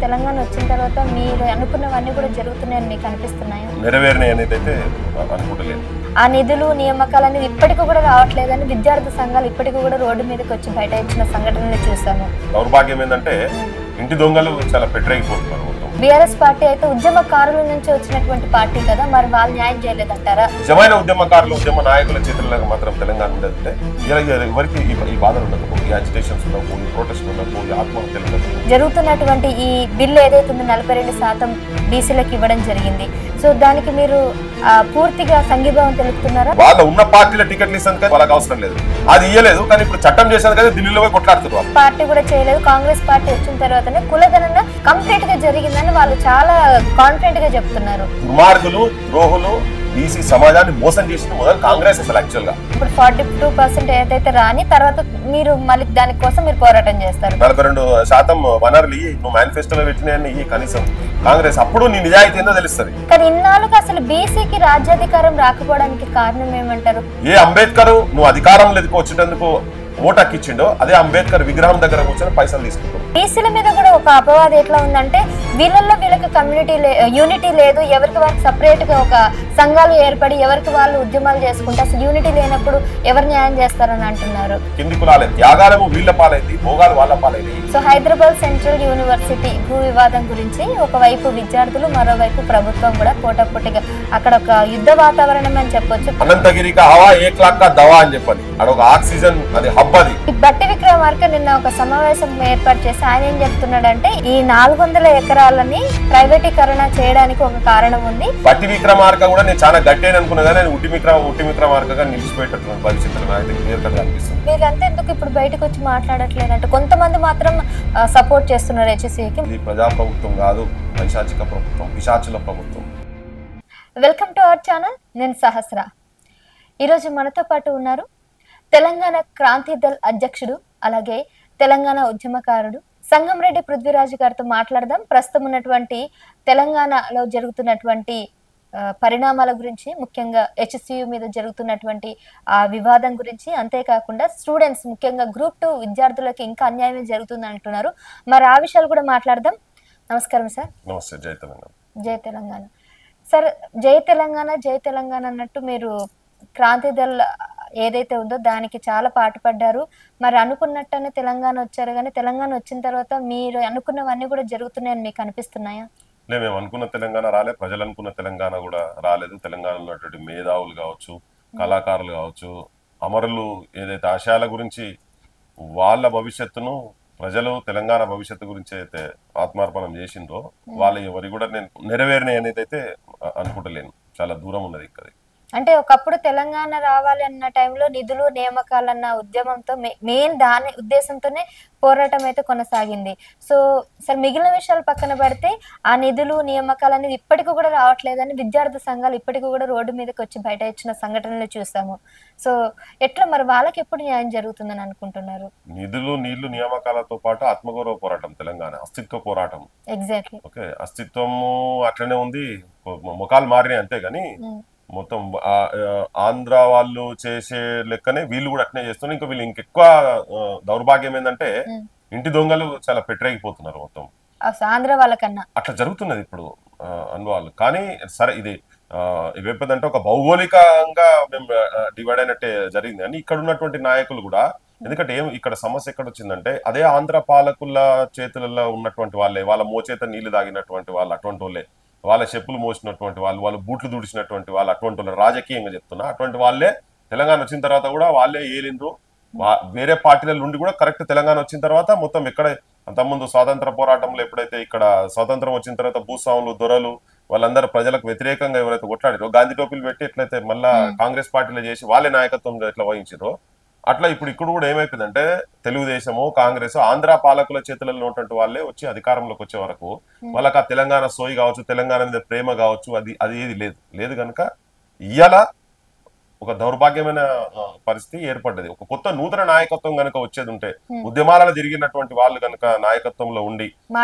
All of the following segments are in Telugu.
తెలంగాణ వచ్చిన తర్వాత మీరు అనుకున్నవన్నీ కూడా జరుగుతున్నాయని మీకు అనిపిస్తున్నాయా? నెరవేరినాయి అనేది అయితే అనుకుంటలేదు. ఆ నిధులు నియామకాలు అనేది ఇప్పటికీ కూడా రావట్లేదని విద్యార్థి సంఘాలు ఇప్పటికీ కూడా రోడ్డు మీదకి వచ్చి బయట ఇచ్చిన సంఘటనలు చూసాము. దౌర్భాగ్యం ఏంటంటే ఇంటి దొంగలు చాలా పెట్టరైపోతున్నారు. బీఆర్ఎస్ పార్టీ అయితే ఉద్యమకారుల నుంచి వచ్చినటువంటి పార్టీ కదా, మరి వాళ్ళు న్యాయం చేయలేదంటారా? నిజమైన ఉద్యమకారులు ఉద్యమ నాయకుల చేతుల్లో మాత్రం తెలంగాణ ఉండదంటే ఎవరికి ఈ బాధలు ఉండకపో, ఈ అజిటేషన్స్ ఉండకపో, ఈ ప్రొటెస్ట్ ఉండకపో, ఈ ఆత్మహత్యలు ఉండకపో. జరుగుతున్నటువంటి ఈ బిల్లు ఏదైతే ఉందో 42% బీసీలకు ఇవ్వడం జరిగింది. సో దానికి మీరు పూర్తిగా సంఘీభావం తెలుపుతున్నారా? వాళ్ళ ఉన్న పార్టీల టికెట్లు ఇస్తుంది వాళ్ళకి అవసరం లేదు, అది ఇయ్యలేదు. కానీ ఇప్పుడు చట్టం చేసేది కదా ఢిల్లీలో పోయి కొట్లాడుతున్నారు. పార్టీ కూడా చేయలేదు. కాంగ్రెస్ పార్టీ వచ్చిన తర్వాతనే కులగణన కంప్లీట్ గా జరిగిందని వాళ్ళు చాలా కాన్ఫిడెంట్ గా చెప్తున్నారు. దుర్మార్గులు, ద్రోహులు బీసీ సమాజాన్ని మోసం చేసిన మొదలు కాంగ్రెస్ అసలు యాక్చువల్ గా. ఇప్పుడు 42% ఏదైతే రాని తర్వాత మీరు మళ్ళీ దానికోసం మీరు పోరాటం చేస్తారు. 42% వనరులు నువ్వు మేనిఫెస్టోలో పెట్టినాయని కనీసం కాంగ్రెస్ అప్పుడు నీ నిజాయితీ ఏందో తెలుస్తుంది. కానీ ఇన్నాళ్ళకి అసలు బీసీకి రాజ్యాధికారం రాకపోవడానికి కారణం ఏమంటారు? ఏ అంబేద్కర్ నువ్వు అధికారంలో వచ్చినందుకు ఓటక్కిచ్చిండో అదే అంబేద్కర్ విగ్రహం దగ్గర కూర్చొని పైసలు తీసుకుంటారు. బీసీల మీద కూడా ఒక అపవాదం ఎట్లా ఉందంటే వీళ్ళల్లో వీళ్ళకి కమ్యూనిటీ యూనిటీ లేదు, ఎవరికి వాళ్ళకి సపరేట్ గా ఒక సంఘాలు ఏర్పడి ఎవరికి వాళ్ళు ఉద్యమాలు చేసుకుంటే అసలు యూనిటీ లేనప్పుడు ఎవరు న్యాయం చేస్తారని అంటున్నారు. కింది కులాలే త్యాగాలము వీళ్ళ పాలైంది, భోగాలు వాళ్ళ పాలైంది. సో హైదరాబాద్ సెంట్రల్ యూనివర్సిటీ భూ వివాదం గురించి ఒకవైపు విద్యార్థులు, మరోవైపు ప్రభుత్వం కూడా పోటాపోటీగా అక్కడ ఒక యుద్ధ వాతావరణం అని చెప్పొచ్చు. అనంతగిరిక హవా ఏక్లాక్క దవా అని చెప్పాలి, అక్కడ ఒక ఆక్సిజన్ అది హబ్. అది బట్టి విక్రమార్క నిన్న ఒక సమావేశం ఏర్పాటు చేసి ఆయన ఏం చెప్తున్నాడంటే ఈ 400 ఎకరాలని ప్రైవేటీకరణ చేయడానికి ఒక కారణం ఉంది. బట్టి విక్రమార్క కూడా నేను చాలా గట్టి అని అనుకున్నా కానీ ఉట్టి విక్రమార్కగా నిలిచిపోయేటట్టు భవిష్యత్తులో నాకు క్లియర్ కట్ అనిపిస్తుంది. వీళ్ళంతా ఎందుకు ఇప్పుడు బయటకు వచ్చి మాట్లాడట్లేదంటే కొంతమంది మాత్రం సపోర్ట్ చేస్తున్నారు హెచ్ఎస్సీకి. ఇది ప్రజాప్రభుత్వం కాదు, పైశాచిక ప్రభుత్వం, పిశాచుల ప్రభుత్వం. Welcome to our channel. నేను సహస్ర. ఈరోజు మనతో పాటు ఉన్నారు తెలంగాణ క్రాంతి దళ్ అధ్యక్షుడు, అలాగే తెలంగాణ ఉద్యమకారుడు సంగంరెడ్డి పృథ్వీరాజు గారితో మాట్లాడదాం. ప్రస్తుతం ఉన్నటువంటి తెలంగాణలో జరుగుతున్నటువంటి పరిణామాల గురించి, ముఖ్యంగా హెచ్ఎస్యు మీద జరుగుతున్నటువంటి ఆ వివాదం గురించి, అంతేకాకుండా స్టూడెంట్స్ ముఖ్యంగా గ్రూప్ 2 విద్యార్థులకి ఇంకా అన్యాయం జరుగుతుంది అంటున్నారు. మరి ఆ విషయాలు కూడా మాట్లాడదాం. నమస్కారం సార్. నమస్తే. జై తెలంగాణ. జై తెలంగాణ సార్. జై తెలంగాణ జై తెలంగాణ అన్నట్టు మీరు క్రాంతి దళ్ ఏదైతే ఉందో దానికి చాలా పాటుపడ్డారు. మరి అనుకున్నట్టనే తెలంగాణ వచ్చారు, కానీ తెలంగాణ వచ్చిన తర్వాత మీరు అనుకున్నవన్నీ కూడా జరుగుతున్నాయని మీకు అనిపిస్తున్నాయా? మేము అనుకున్న తెలంగాణ రాలే, ప్రజలు అనుకున్న తెలంగాణ కూడా రాలేదు. తెలంగాణలో ఉన్నటువంటి మేధావులు కావచ్చు, కళాకారులు కావచ్చు, అమరులు ఏదైతే ఆశయాల గురించి వాళ్ళ భవిష్యత్తును ప్రజలు తెలంగాణ భవిష్యత్తు గురించి అయితే ఆత్మార్పణం చేసిండ్రో వాళ్ళ ఎవరి కూడా నేను నెరవేరినాయి అనేది అయితే అనుకుంటలేను. చాలా దూరం ఉన్నది ఇక్కడ. అంటే ఒకప్పుడు తెలంగాణ రావాలి అన్న టైంలో నిధులు నియామకాలన్న ఉద్యమంతో మెయిన్ దాని ఉద్దేశంతోనే పోరాటం అయితే కొనసాగింది. సో సార్ మిగిలిన విషయాలు పక్కన పెడితే ఆ నిధులు నియామకాలు అనేది ఇప్పటికీ కూడా రావట్లేదని విద్యార్థి సంఘాలు ఇప్పటికీ కూడా రోడ్డు మీదకి వచ్చి బయట ఇచ్చిన సంఘటనలు చూసాము. సో ఎట్లా మరి వాళ్ళకి ఎప్పుడు న్యాయం జరుగుతుందని అనుకుంటున్నారు? నిధులు నీళ్లు నియామకాలతో పాటు ఆత్మగౌరవ పోరాటం, తెలంగాణ అస్తిత్వ పోరాటం. ఎగ్జాక్ట్లీ. ఓకే, అస్తిత్వము అట్లనే ఉంది, ముఖాలు మారినాయి అంతే. కానీ మొత్తం ఆంధ్ర వాళ్ళు చేసే లెక్కనే వీళ్ళు కూడా అట్నే చేస్తున్నారు. ఇంకా వీళ్ళు ఇంకెక్కువ దౌర్భాగ్యం ఏంటంటే ఇంటి దొంగలు చాలా పెట్టరైపోతున్నారు. మొత్తం ఆంధ్ర వాళ్ళకన్నా అట్లా జరుగుతున్నది ఇప్పుడు అనుభవాలు. కానీ సరే, ఇది ఇవేపదంటే ఒక భౌగోళికంగా మేము డివైడ్ అయినట్టే జరిగింది. కానీ ఇక్కడ ఉన్నటువంటి నాయకులు కూడా, ఎందుకంటే ఇక్కడ సమస్య ఎక్కడ వచ్చిందంటే అదే ఆంధ్ర పాలకుల చేతులలో ఉన్నటువంటి వాళ్ళే, వాళ్ళ మోచేత నీళ్లు తాగినటువంటి వాళ్ళు అటువంటి వాళ్ళే, వాళ్ళ చెప్పులు మోసినటువంటి వాళ్ళు, వాళ్ళు బూట్లు దుడిచినటువంటి వాళ్ళు, అటువంటి వాళ్ళు రాజకీయంగా చెప్తున్నా అటువంటి వాళ్ళే తెలంగాణ వచ్చిన తర్వాత కూడా వాళ్ళే ఏలిండ్రు. వేరే పార్టీల నుండి కూడా కరెక్ట్ తెలంగాణ వచ్చిన తర్వాత మొత్తం ఎక్కడ అంతకుముందు స్వాతంత్ర పోరాటంలో ఎప్పుడైతే ఇక్కడ స్వాతంత్రం వచ్చిన తర్వాత భూస్వాములు, దొరలు వాళ్ళందరూ ప్రజలకు వ్యతిరేకంగా ఎవరైతే కొట్లాడారో, గాంధీ టోపీలు పెట్టి ఎట్లయితే మళ్ళా కాంగ్రెస్ పార్టీలో చేసి వాళ్ళే నాయకత్వం ఎట్లా వహించారో అట్లా ఇప్పుడు కూడా ఏమైపోయిందంటే తెలుగుదేశము, కాంగ్రెస్, ఆంధ్ర పాలకుల చేతులలో ఉన్నటువంటి వాళ్ళే వచ్చి అధికారంలోకి వచ్చే వరకు వాళ్ళకి ఆ తెలంగాణ సోయి కావచ్చు, తెలంగాణ మీద ప్రేమ కావచ్చు, అది ఏది లేదు కనుక ఇయ్యాల ఒక దౌర్భాగ్యమైన పరిస్థితి ఏర్పడ్డది. ఒక కొత్త నూతన నాయకత్వం కనుక వచ్చేది ఉంటే, ఉద్యమాలలో తిరిగినటువంటి వాళ్ళు కనుక నాయకత్వంలో ఉండి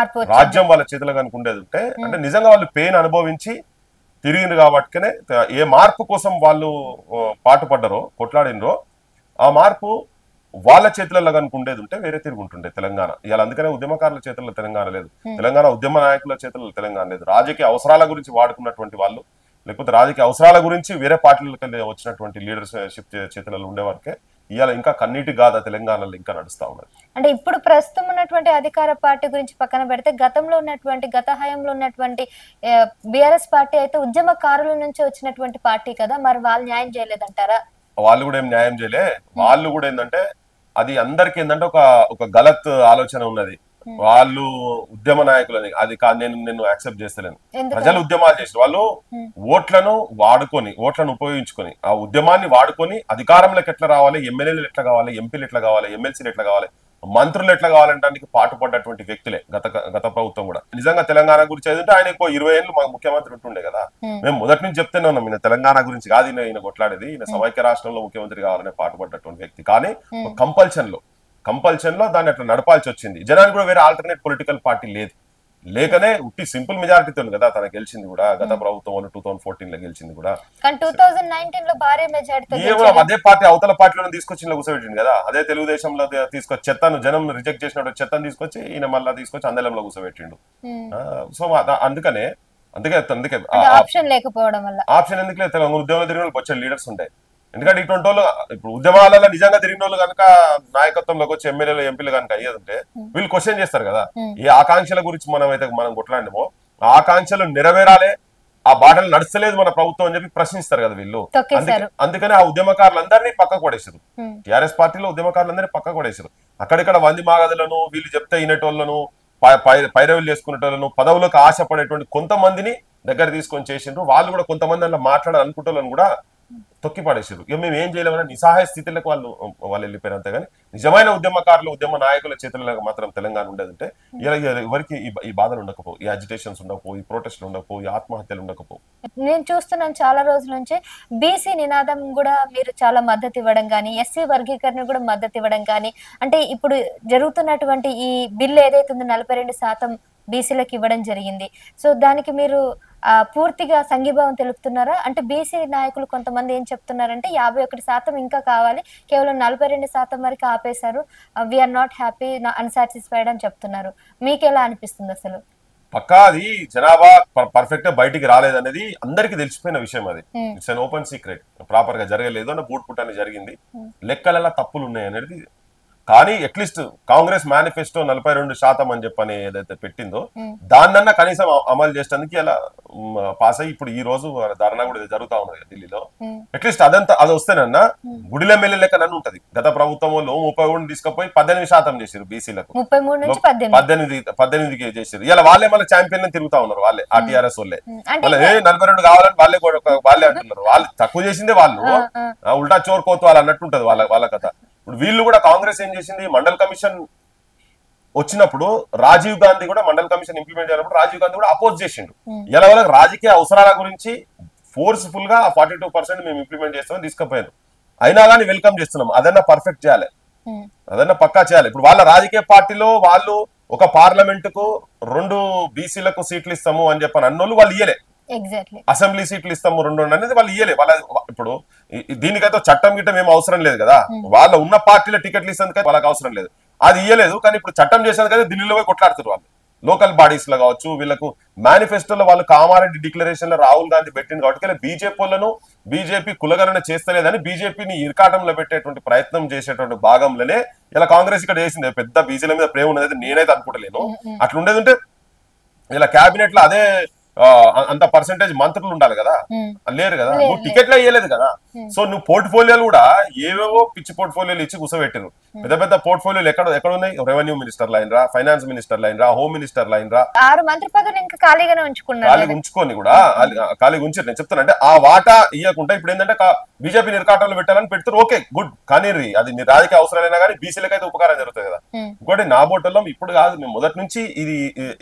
రాజ్యం వాళ్ళ చేతిలో కనుక ఉండేది ఉంటే, అంటే నిజంగా వాళ్ళు పెయిన్ అనుభవించి తిరిగింది కాబట్టినే ఏ మార్పు కోసం వాళ్ళు పాటుపడ్డారో, కొట్లాడినరో ఆ మార్పు వాళ్ళ చేతులలో కనుక ఉండేది ఉంటే వేరే తిరుగుంటుండే తెలంగాణ. ఇవాళ అందుకనే ఉద్యమకారుల చేతుల్లో తెలంగాణ లేదు, తెలంగాణ ఉద్యమ నాయకుల చేతుల్లో తెలంగాణ లేదు. రాజకీయ అవసరాల గురించి వాడుకున్నటువంటి వాళ్ళు, లేకపోతే రాజకీయ అవసరాల గురించి వేరే పార్టీలకు వచ్చినటువంటి లీడర్షిప్ చేతులలో ఉండే వరకే ఇవాళ ఇంకా కన్నీటి గాథ తెలంగాణలో ఇంకా నడుస్తా ఉన్నది. అంటే ఇప్పుడు ప్రస్తుతం ఉన్నటువంటి అధికార పార్టీ గురించి పక్కన పెడితే గతంలో ఉన్నటువంటి గత హయాంలో ఉన్నటువంటి బిఆర్ఎస్ పార్టీ అయితే ఉద్యమకారుల నుంచి వచ్చినటువంటి పార్టీ కదా, మరి వాళ్ళు న్యాయం చేయలేదంటారా? వాళ్ళు కూడా ఏం న్యాయం చేయలే. వాళ్ళు కూడా ఏంటంటే అది అందరికి ఏంటంటే ఒక గలత్ ఆలోచన ఉన్నది. వాళ్ళు ఉద్యమ నాయకులని అది కాదు, నేను యాక్సెప్ట్ చేస్తలేను. ప్రజలు ఉద్యమాలు చేసిన వాళ్ళు ఓట్లను ఉపయోగించుకొని ఆ ఉద్యమాన్ని వాడుకొని అధికారంలోకి ఎట్లా రావాలి, ఎమ్మెల్యేలు ఎట్లా కావాలి, ఎంపీలు ఎట్లా కావాలి, ఎమ్మెల్సీలు ఎట్లా కావాలి, మంత్రులు ఎట్లా కావాలంటానికి పాటుపడ్డటువంటి వ్యక్తులే గత ప్రభుత్వం కూడా. నిజంగా తెలంగాణ గురించి ఏదంటే ఆయన 20 ఏళ్ళు ముఖ్యమంత్రి ఉంటుండే కదా. మేము మొదటి నుంచి చెప్తూనే ఉన్నాం, ఈయన తెలంగాణ గురించి కాదు ఈయన కొట్లాడేది, ఈయన సమైక్య రాష్ట్రంలో ముఖ్యమంత్రి కావాలనే పాటుపడ్డటువంటి వ్యక్తి. కానీ కంపల్షన్ లో దాన్ని అట్లా నడపాల్సి వచ్చింది. జనానికి కూడా వేరే ఆల్టర్నేట్ పొలిటికల్ పార్టీ లేకనే ఉట్టి సింపుల్ మెజారిటీతో కదా తన గెలిచింది కూడా. గత ప్రభుత్వం 2014 లో గెలిచింది కూడా. 2019 లో భారీ మెజారిటీ అదే పార్టీ అవతల పార్టీలో తీసుకొచ్చి కూర్చోబెట్టింది కదా. అదే తెలుగుదేశంలో తీసుకొచ్చి చెత్తను జనం రిజెక్ట్ చేసినట్టు చెత్తను తీసుకొచ్చి ఈయన మళ్ళీ తీసుకొచ్చి అందలంలో కూర్చోబెట్టిండు. సో అందుకే ఆప్షన్ లేకపోవడం వల్ల ఆప్షన్ ఎందుకు లేదు, ఉద్యమంలో తిరిగిన వాళ్ళకి వచ్చే లీడర్స్ ఉంటాయి. ఎందుకంటే ఇటువంటి వాళ్ళు ఇప్పుడు ఉద్యమాలలో నిజంగా తిరిగిన వాళ్ళు కనుక నాయకత్వంలోకి వచ్చి ఎమ్మెల్యేలు ఎంపీలు కనుక అయ్యేదంటే వీళ్ళు క్వశ్చన్ చేస్తారు కదా, ఏ ఆకాంక్షల గురించి మనం కొట్లాడినమో ఆ ఆకాంక్షలు నెరవేరాలే, ఆ బాటలు నడుస్తలేదు మన ప్రభుత్వం అని చెప్పి ప్రశ్నిస్తారు కదా వీళ్ళు. అందుకని ఆ ఉద్యమకారులందరినీ పక్కకు పడేసారు. టీఆర్ఎస్ పార్టీలో ఉద్యమకారులందరినీ పక్కకు పడేసారు. అక్కడిక్కడ వంది మాగదులను, వీళ్ళు చెప్తే ఇనేటోళ్లను, పైరవులు చేసుకునేటోళ్లను, పదవులకు ఆశపడేటువంటి కొంతమందిని దగ్గర తీసుకొని చేసిండ్రు. వాళ్ళు కూడా కొంతమంది అలా మాట్లాడాలనుకుంటోళ్ళని కూడా తొక్కి పడేసారు. ఇక మేము ఏం చేయలేమని నిస్సహాయ స్థితిలోకి వాళ్ళు వెళ్ళిపోయారు. అంతే కానీ నిజమైన ఉద్యమకారులు, ఉద్యమ నాయకుల చేతుల్లో మాత్రం తెలంగాణ ఉండేదంటే ఇలా ఎవరికి ఈ బాధలు ఉండకపోవు, ఈ అజిటేషన్స్ ఉండకపోవు, ఈ ప్రొటెస్ట్లు ఉండకపోవు, ఈ ఆత్మహత్యలు ఉండకపోవు. నేను చూస్తున్నాను చాలా రోజుల నుంచి బీసీ నినాదం కూడా మీరు చాలా మద్దతు ఇవ్వడం కానీ, ఎస్సీ వర్గీకరణ కూడా మద్దతు ఇవ్వడం కానీ, అంటే ఇప్పుడు జరుగుతున్నటువంటి ఈ బిల్లు ఏదైతే ఉందో 42% బీసీలకు ఇవ్వడం జరిగింది. సో దానికి మీరు పూర్తిగా సంఘీభావం తెలుపుతున్నారా? అంటే బీసీ నాయకులు కొంతమంది ఏం చెప్తున్నారంటే 51% ఇంకా కావాలి, కేవలం 42% వరకు ఆపేశారు, వీఆర్ నాట్ హ్యాపీ, అన్సాటిస్ఫైడ్ అని చెప్తున్నారు. మీకు ఎలా అనిపిస్తుంది అసలు? పక్కా అది జనాభా పర్ఫెక్ట్ గా బయటికి రాలేదనేది అందరికి తెలిసిపోయిన విషయం. అది it's an open secret. Proper గా జరగలేదు అని బూట్ పుట్ అని జరిగింది, లెక్కలలో తప్పులు ఉన్నాయి అనేది. కానీ అట్లీస్ట్ కాంగ్రెస్ మేనిఫెస్టో 42% అని చెప్పని ఏదైతే పెట్టిందో దాన్నన్నా కనీసం అమలు చేసేందుకు ఇలా పాస్ అయ్యి ఇప్పుడు ఈ రోజు ధర్నా కూడా జరుగుతా ఉన్నది ఢిల్లీలో. అట్లీస్ట్ అది వస్తేనన్నా గుడిలో మెల్లి లెక్క నన్ను ఉంటది. గత ప్రభుత్వంలో 33 తీసుకుపోయి 18% చేశారు బీసీలకు, 18కి చేశారు. ఇలా వాళ్ళే మళ్ళీ ఛాంపియన్ తిరుగుతా ఉన్నారు. వాళ్ళే ఆ టీఆర్ఎస్ వాళ్ళే మళ్ళీ 42 కావాలని వాళ్ళే అంటున్నారు. వాళ్ళు తక్కువ చేసిందే వాళ్ళు, ఉల్టా చోరుకోతు వాళ్ళు అన్నట్టు ఉంటది వాళ్ళ కథ. ఇప్పుడు వీళ్ళు కూడా కాంగ్రెస్ ఏం చేసింది, మండల్ కమిషన్ వచ్చినప్పుడు రాజీవ్ గాంధీ కూడా మండల్ కమిషన్ ఇంప్లిమెంట్ చేసినప్పుడు రాజీవ్ గాంధీ కూడా అపోజ్ చేసిండు. ఇలా వాళ్ళకి రాజకీయ అవసరాల గురించి ఫోర్స్ఫుల్ గా 42% మేము ఇంప్లిమెంట్ చేస్తామని తీసుకుపోయారు. అయినా కానీ వెల్కమ్ చేస్తున్నాం. అదన్నా పర్ఫెక్ట్ చేయాలి, అదన్నా పక్కా చేయాలి. ఇప్పుడు వాళ్ళ రాజకీయ పార్టీలో వాళ్ళు ఒక పార్లమెంట్ కు 2 బీసీలకు సీట్లు ఇస్తాము అని చెప్పని అన్నోళ్ళు వాళ్ళు ఇయ్యలే. అసెంబ్లీ సీట్లు ఇస్తాము 2 అనేది వాళ్ళు ఇయ్యలే. వాళ్ళ ఇప్పుడు దీనికైతే చట్టం గిట్టం ఏం అవసరం లేదు కదా, వాళ్ళ ఉన్న పార్టీల టికెట్లు ఇస్తేందుకైతే వాళ్ళకి అవసరం లేదు, అది ఇయ్యలేదు. కానీ ఇప్పుడు చట్టం చేసేందుకైతే ఢిల్లీలో పోయి కొట్లాడుతారు వాళ్ళు. లోకల్ బాడీస్ లో కావచ్చు, వీళ్ళకు మేనిఫెస్టోలో వాళ్ళు కామారెడ్డి డిక్లరేషన్ లో రాహుల్ గాంధీ పెట్టింది కాబట్టి బీజేపీ వాళ్ళను బీజేపీ కులగణన చేస్తలేదని బీజేపీని ఇరకాటంలో పెట్టేటువంటి ప్రయత్నం చేసేటువంటి భాగంలోనే ఇలా కాంగ్రెస్ ఇక్కడ చేసింది. పెద్ద బీజేల మీద ప్రేమ ఉన్నది నేనైతే అనుకుంటలేను. అట్లుండేది ఉంటే ఇలా క్యాబినెట్ లో అదే అంత పర్సెంటేజ్ మంత్రులు ఉండాలి కదా, లేరు కదా. నువ్వు టికెట్లు ఇయ్యలేదు కదా. సో నువ్వు పోర్ట్ఫోలియోలు కూడా ఏవేవో పిచ్చి పోర్ట్ఫోలియోలు ఇచ్చి కూర్చోబెట్టారు. పెద్ద పోర్ట్ఫోలియోలు ఎక్కడ ఉన్నాయి? రెవెన్యూ మినిస్టర్ లైన్ రా, ఫైనాన్స్ మినిస్టర్ లైన్ రా, హోమ్ మినిస్టర్ లైన్ రా, 6 మంత్రి పదవులు ఇంకా ఖాళీగానే ఉంచుకొని కూడా ఖాళీగా ఉంచారు. నేను చెప్తాను అంటే ఆ వాటా ఇవ్వకుండా ఇప్పుడు ఏంటంటే బీజేపీ నిర్కాటంలో పెట్టాలని పెడతారు. ఓకే గుడ్, కానీ అది నీ రాజకీయ అవసరాలైనా కానీ బీసీలకు అయితే ఉపకారం జరుగుతుంది కదా. ఇంకోటి నా బోటల్లో ఇప్పుడు కాదు, మేము మొదటి నుంచి ఇది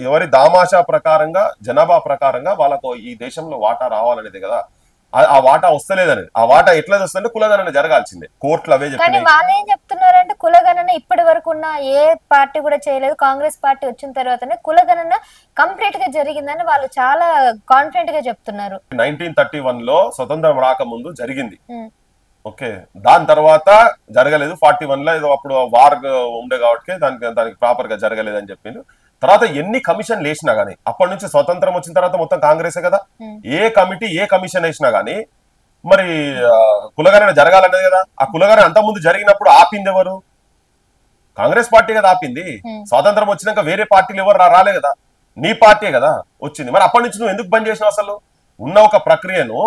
ఎవరి దామాషా ప్రకారంగా జనాభా ప్రకారంగా వాళ్ళకు ఈ దేశంలో వాటా రావాలనేది కదా. ఆ వాటా వస్తలేదని, ఆ వాటా ఎట్లా వస్తుందంటే కులగణన జరగాల్సిందే. కోర్టులు అవే చెప్తాయి. వాళ్ళు ఏం చెప్తున్నారంటే కులగణన ఇప్పటి వరకు ఉన్న ఏ పార్టీ కూడా చేయలేదు, కాంగ్రెస్ పార్టీ వచ్చిన తర్వాతనే కులగణన కంప్లీట్ గా జరిగిందని వాళ్ళు చాలా కాన్ఫిడెంట్ గా చెప్తున్నారు. 1931 లో స్వతంత్రం రాకముందు జరిగింది. ఓకే, దాని తర్వాత జరగలేదు 41 లో ఏదో అప్పుడు వార్ ఉండే కాబట్టి దానికి ప్రాపర్ గా జరగలేదు అని చెప్పిండు. తర్వాత ఎన్ని కమిషన్లు వేసినా గానీ, అప్పటి నుంచి స్వతంత్రం వచ్చిన తర్వాత మొత్తం కాంగ్రెసే కదా, ఏ కమిటీ ఏ కమిషన్ వేసినా గానీ మరి కులగణన జరగాలన్నది కదా. ఆ కులగణన అంత ముందు జరిగినప్పుడు ఆపింది ఎవరు? కాంగ్రెస్ పార్టీ కదా ఆపింది. స్వాతంత్రం వచ్చినాక వేరే పార్టీలు ఎవరు రాలే కదా, నీ పార్టీ కదా వచ్చింది. మరి అప్పటి నుంచి నువ్వు ఎందుకు బంద్ చేసినావు? అసలు ఉన్న ఒక ప్రక్రియను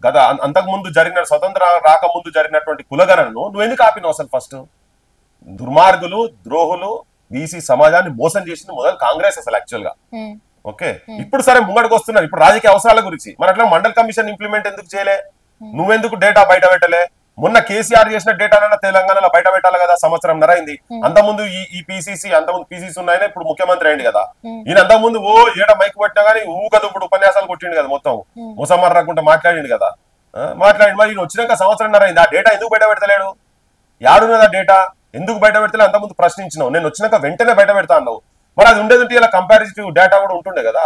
గత అంతకు ముందు జరిగిన స్వతంత్ర రాకముందు జరిగినటువంటి కులగణనను నువ్వు ఎందుకు ఆపినావు అసలు? ఫస్ట్ దుర్మార్గులు, ద్రోహులు, బీసీ సమాజాన్ని మోసం చేసింది మొదలు కాంగ్రెస్ అసలు యాక్చువల్ గా. ఓకే, ఇప్పుడు సరే ముంగడికి వస్తున్నారు ఇప్పుడు రాజకీయ అవసరాల గురించి. మరి అట్లా మండల్ కమిషన్ ఇంప్లిమెంట్ ఎందుకు చేయలే? నువ్వెందుకు డేటా బయట పెట్టలే? మొన్న కేసీఆర్ చేసిన డేటానన్నా తెలంగాణలో బయట పెట్టాలి కదా, సంవత్సరం నరైంది. అంతకుముందు ఈ పీసీసీ, అంతకుముందు పీసీసీ ఉన్నాయని ఇప్పుడు ముఖ్యమంత్రి అయింది కదా. ఈయన అంతకుముందు ఏడ మైక్ పట్టినా గానీ ఊగదు, ఇప్పుడు ఉపన్యాసాలు కొట్టిండు కదా, మొత్తం ముసమ్మర్ రాకుండా మాట్లాడిండు కదా, మాట్లాడి. మరి ఈయన వచ్చినాక సంవత్సరం నరైంది, ఆ డేటా ఎందుకు బయట పెడతలేడు? యాడున్నది ఆ డేటా? ఎందుకు బయట పెడతలే? అంతకుముందు ప్రశ్నించినావు, నేను వచ్చినాక వెంటనే బయట పెడతా అన్నావు. మరి అది ఉండేది ఇలా కంపారిటివ్ డేటా కూడా ఉంటుండే కదా.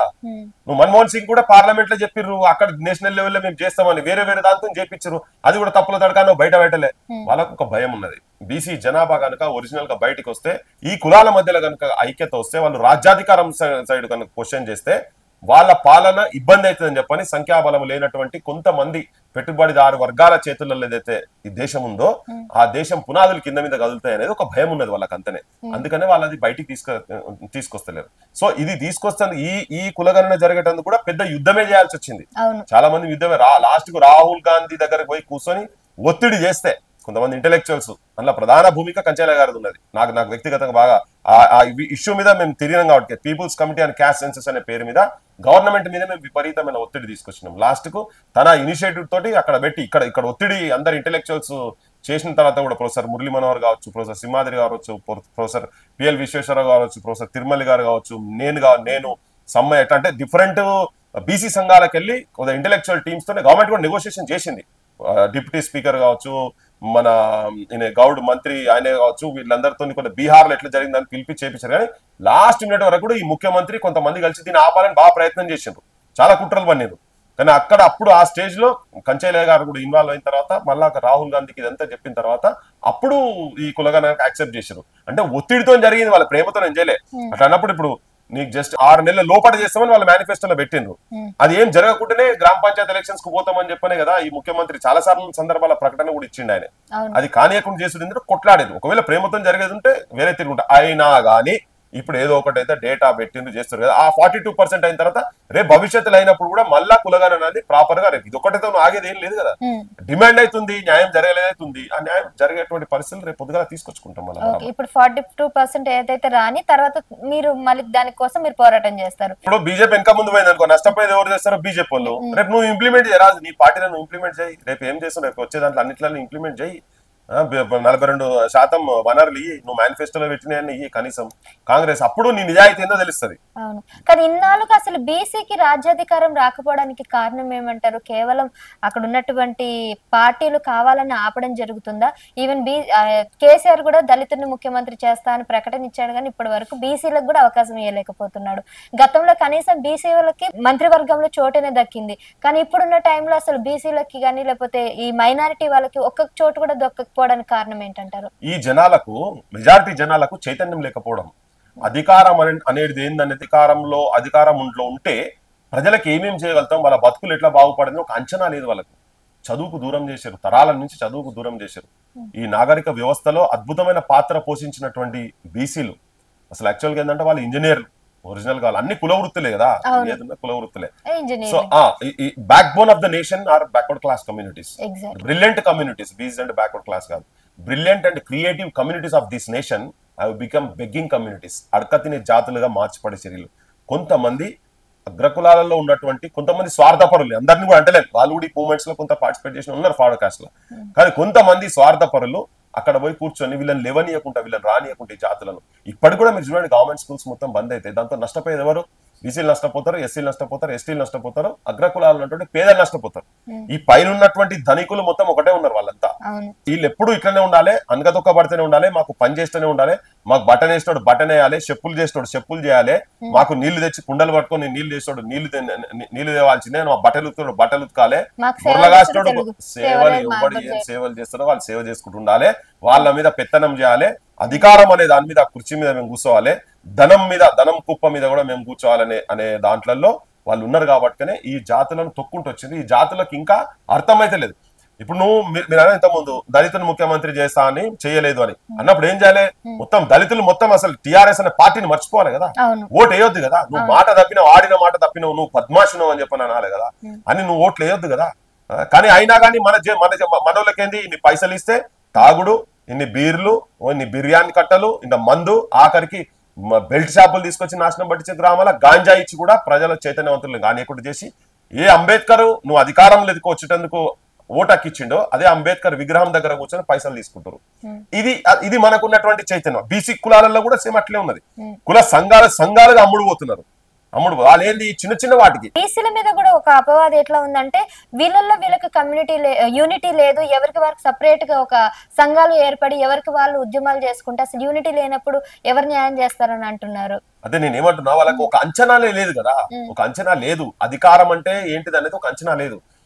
నువ్వు మన్మోహన్ సింగ్ కూడా పార్లమెంట్ లో చెప్పిర్రు అక్కడ నేషనల్ లెవెల్లో మేము చేస్తామని, వేరే దాంతో చేపించారు. అది కూడా తప్పుల తడకా నువ్వు బయట పెట్టలే. వాళ్ళకు ఒక భయం ఉన్నది, బీసీ జనాభా కనుక ఒరిజినల్ గా బయటకు వస్తే, ఈ కులాల మధ్యలో కనుక ఐక్యత వస్తే, వాళ్ళు రాజ్యాధికారం సైడ్ కనుక క్వశ్చన్ చేస్తే వాళ్ళ పాలన ఇబ్బంది అవుతుందని చెప్పని సంఖ్యాబలం లేనటువంటి కొంతమంది పెట్టుబడిదారు వర్గాల చేతుల్లో ఏదైతే ఈ దేశం ఉందో ఆ దేశం పునాదులు కింద మీద కదులుతాయి అనేది ఒక భయం ఉన్నది వాళ్ళకి, అంతనే. అందుకనే వాళ్ళు అది బయటికి తీసుకొస్తలేరు. సో ఇది తీసుకొస్తుంది. ఈ కులగణన జరిగేటందుకు కూడా పెద్ద యుద్ధమే చేయాల్సి వచ్చింది. చాలా మంది యుద్ధమే. లాస్ట్ కు రాహుల్ గాంధీ దగ్గరకు పోయి కూర్చొని ఒత్తిడి చేస్తే కొంతమంది ఇంటెలెక్చువల్స్, అందులో ప్రధాన భూమిక కంచెల గారిది ఉన్నది. నాకు వ్యక్తిగతంగా బాగా ఆ ఇష్యూ మీద మేము తిరిగినాం కాబట్టి, people's committee and caste census అనే పేరు మీద గవర్నమెంట్ మీద మేము విపరీతమైన ఒత్తిడి తీసుకొచ్చినాం. లాస్ట్ కు తన ఇనిషియేటివ్ తోటి అక్కడ పెట్టి ఇక్కడ ఒత్తిడి అందరు ఇంటెలెక్చువల్స్ చేసిన తర్వాత కూడా, ప్రొఫెసర్ మురళీ మనోహర్ కావచ్చు, ప్రొఫెసర్ సింహాద్రి కావచ్చు, ప్రొఫెసర్ పిఎల్ విశ్వేశ్వరరావు కావచ్చు, ప్రొఫెసర్ తిరుమలి గారు కావచ్చు, నేను సమ్మయ్య, ఎట్లా అంటే డిఫరెంట్ బీసీ సంఘాలకు వెళ్ళి ఇంటెలెక్చువల్ టీమ్స్ తో గవర్నమెంట్ కూడా నెగోషియేషన్ చేసింది. డిప్యూటీ స్పీకర్ కావచ్చు, మన గౌడ్ మంత్రి ఆయన కావచ్చు, వీళ్ళందరితో కొన్ని బీహార్ లో ఎట్లా జరిగిందని పిలిపి చేపించారు. కానీ లాస్ట్ మినిట్ వరకు కూడా ఈ ముఖ్యమంత్రి కొంతమంది కలిసి దీన్ని ఆపాలని బాగా ప్రయత్నం చేసిండ్రు, చాలా కుట్రలు పన్నారు. కానీ అప్పుడు ఆ స్టేజ్ లో కంచయ్య గారు కూడా ఇన్వాల్వ్ అయిన తర్వాత, మళ్ళా రాహుల్ గాంధీకి ఇదంతా చెప్పిన తర్వాత అప్పుడు ఈ కులగణనకు యాక్సెప్ట్ చేశారు. అంటే ఒత్తిడితో జరిగింది, వాళ్ళ ప్రేమతో నేను చేయలే. అట్లా అన్నప్పుడు ఇప్పుడు నీకు జస్ట్ 6 నెలల లోపల చేస్తామని వాళ్ళ మేనిఫెస్టోలో పెట్టిండ్రు. అది ఏం జరగకుండానే గ్రామ పంచాయతీ ఎలక్షన్స్ కు పోతామని చెప్పనే కదా ఈ ముఖ్యమంత్రి చాలా సార్లు సందర్భాల ప్రకటన కూడా ఇచ్చిండు ఆయన. అది కానియకుండా చేసుడు కొట్లాడేది. ఒకవేళ ప్రేమతో జరిగేది ఉంటే వేరే తిరుగుంటా. అయినా గానీ ఇప్పుడు ఏదో ఒకటైతే డేటా పెట్టింది చేస్తారు కదా. ఆ 42% అయిన తర్వాత రేపు భవిష్యత్తులో అయినప్పుడు కూడా మళ్ళా కులగణన అనేది ప్రాపర్ గా, రేపు ఇది ఒకటితో ఆగేది ఏం లేదు కదా. డిమాండ్ అవుతుంది, న్యాయం జరగలేదవుతుంది. ఆ న్యాయం జరిగేటువంటి పరిస్థితులు రేపు పొద్దుగా తీసుకొచ్చుకుంటాం. ఇప్పుడు 42% ఏదైతే రాని తర్వాత మీరు మళ్ళీ దానికోసం మీరు పోరాటం చేస్తారు. ఇప్పుడు బీజేపీ ఇంకా ముందు పోయింది అనుకో, నష్టపోయేది ఎవరు చేస్తారో బీజేపీ వాళ్ళు. రేపు నువ్వు ఇంప్లిమెంట్ చేయరాదు, నీ పార్టీలో నువ్వు ఇంప్లిమెంట్ చేయి. రేపు ఏం చేస్తావు, రేపు వచ్చే దాంట్లో అన్నిట్లలో ఇంప్లిమెంట్ చేయి. 42% వనరులు నువ్వు మేనిఫెస్టోలో పెట్టినాయని కనీసం కాంగ్రెస్ అప్పుడు నీ నిజాయితీ ఏందో తెలుస్తుంది. అవును, కానీ ఇన్నాళ్ళుగా అసలు బీసీకి రాజ్యాధికారం రాకపోవడానికి కారణం ఏమంటారు? కేవలం అక్కడ ఉన్నటువంటి పార్టీలు కావాలని ఆపడం జరుగుతుందా? ఈవెన్ కేసీఆర్ కూడా దళితుడిని ముఖ్యమంత్రి చేస్తా అని ప్రకటన ఇచ్చాడు, కానీ ఇప్పటి వరకు బీసీలకు కూడా అవకాశం ఇవ్వలేకపోతున్నాడు. గతంలో కనీసం బీసీలకి మంత్రివర్గంలో చోటనే దక్కింది, కానీ ఇప్పుడున్న టైంలో అసలు బీసీలకి కానీ లేకపోతే ఈ మైనారిటీ వాళ్ళకి ఒక్క చోటు కూడా దొక్కకపోవడానికి కారణం ఏంటంటారు? ఈ జనాలకు, మెజారిటీ జనాలకు చైతన్యం లేకపోవడం. అధికారం అనేది ఏందని, అధికారం ఉంటే ప్రజలకు ఏమేమి చేయగలుగుతాం, వాళ్ళ బతుకులు ఎట్లా బాగుపడింది ఒక అంచనా లేదు వాళ్ళకు. చదువుకు దూరం చేశారు, తరాల నుంచి చదువుకు దూరం చేశారు. ఈ నాగరిక వ్యవస్థలో అద్భుతమైన పాత్ర పోషించినటువంటి బీసీలు అసలు యాక్చువల్గా ఏంటంటే వాళ్ళు ఇంజనీర్లు ఒరిజినల్ గా, అన్ని కుల వృత్తులే కదా, కుల వృత్తులే. So backbone of the nation are backward class communities, brilliant communities. BC అంటే బ్యాక్వర్డ్ క్లాస్ కాదు, brilliant and creative communities of this nation have become begging communities. అడకతినే జాతులుగా మార్చిపడే చర్యలు. కొంతమంది అగ్రకులాలలో ఉన్నటువంటి కొంతమంది స్వార్థపరులు, అందరినీ కూడా అంటలేదు, వాళ్ళు కూడా ఈ మూవ్మెంట్స్ లో కొంత పార్టిసిపేట్ చేసిన ఉన్నారు ఫార్వర్డ్ కాస్ట్ లో. కానీ కొంతమంది స్వార్థపరులు అక్కడ పోయి కూర్చొని వీళ్ళని లేవనీయకుండా, వీళ్ళని రానియకుండా ఈ జాతులను. ఇప్పటికి కూడా మీరు చూడండి, గవర్నమెంట్ స్కూల్స్ మొత్తం బంద్ అవుతాయి. దాంతో నష్టపోయేది ఎవరు? బీసీలు నష్టపోతారు, ఎస్సీలు నష్టపోతారు, ఎస్టీలు నష్టపోతారు, అగ్రకులాలు ఉన్నటువంటి పేదలు నష్టపోతారు. ఈ పైన ఉన్నటువంటి ధనికులు మొత్తం ఒకటే ఉన్నారు, వాళ్ళంతా అవును. వీళ్ళు ఎప్పుడు ఇట్లనే ఉండాలి, అనగదొక్కబడితేనే ఉండాలి, మాకు పని చేస్తూనే ఉండాలి, మాకు బటన్ వేసినోడు బటన్ వేయాలి, చెప్పులు చేసినోడు చెప్పులు చేయాలి, మాకు నీళ్లు తెచ్చి కుండలు పట్టుకొని నీళ్లు చేసినోడు నీళ్లు తేవాల్సిందే, మా బట్టలు ఉతుకుతాడు బట్టలు ఉతకాలి, మాకు మురళగాసినోడు సేవలు సేవలే ఎవరు మార్గం ఏం సేవలు చేస్తారో వాళ్ళు సేవ చేసుకుంటూ ఉండాలి, వాళ్ళ మీద పెత్తనం చేయాలి, అధికారం అనే దాని మీద కుర్చీ మీద మేము కూర్చోవాలి, ధనం కుప్ప మీద కూడా మేము కూర్చోవాలనే అనే దాంట్లలో వాళ్ళు ఉన్నారు కాబట్టినే ఈ జాతులను తొక్కుంటూ వచ్చింది. ఈ జాతులకు ఇంకా అర్థమైతే లేదు. ఇప్పుడు మీరు అన్న ఇంత ముందు దళితులు ముఖ్యమంత్రి చేస్తా అని చేయలేదు అని అన్నప్పుడు ఏం చేయాలి, మొత్తం దళితులు మొత్తం అసలు టిఆర్ఎస్ అనే పార్టీని మర్చిపోవాలి కదా, ఓటు వేయొద్దు కదా, నువ్వు మాట తప్పినావు, ఆడిన మాట తప్పినావు, నువ్వు పద్మాషినవు అని చెప్పని అనాలి కదా, అని నువ్వు ఓట్లు వేయొద్దు కదా. కానీ అయినా కానీ మనోళ్ళకేంది, ఇన్ని పైసలు ఇస్తే తాగుడు, ఇన్ని బీర్లు, ఇన్ని బిర్యానీ కట్టలు, ఇన్ని మందు, ఆఖరికి బెల్ట్ షాపులు తీసుకొచ్చి నాశనం పట్టించే గ్రామాల గాంజా ఇచ్చి కూడా ప్రజల చైతన్యవంతులు కానియకుండా చేసి, ఏ అంబేద్కర్ నువ్వు అధికారంలో వచ్చేటందుకు ఓటక్కిచ్చిండో అదే అంబేద్కర్ విగ్రహం దగ్గర కూర్చొని పైసలు తీసుకుంటారు. ఇది మనకున్నటువంటి చైతన్యం. బీసీ కులాలలో కూడా సేమ్ అట్లే ఉన్నది. కుల సంఘాలుగా అమ్ముడు పోతున్నారు. వాళ్ళు ఏంది చిన్న చిన్న వాటికి. బీసీల మీద కూడా ఒక అపవాదం ఎట్లా ఉందంటే వీళ్ళల్లో వీళ్ళకి కమ్యూనిటీ యూనిటీ లేదు, ఎవరికి వారికి సపరేట్ గా ఒక సంఘాలు ఏర్పడి ఎవరికి వాళ్ళు ఉద్యమాలు చేసుకుంటే అసలు యూనిటీ లేనప్పుడు ఎవరు న్యాయం చేస్తారని అంటున్నారు. అదే నేను ఏమంటున్నా, వాళ్ళకి ఒక అంచనాలే లేదు కదా, ఒక అంచనా లేదు. అధికారం అంటే ఏంటిది అనేది ఒక అంచనా లేదు.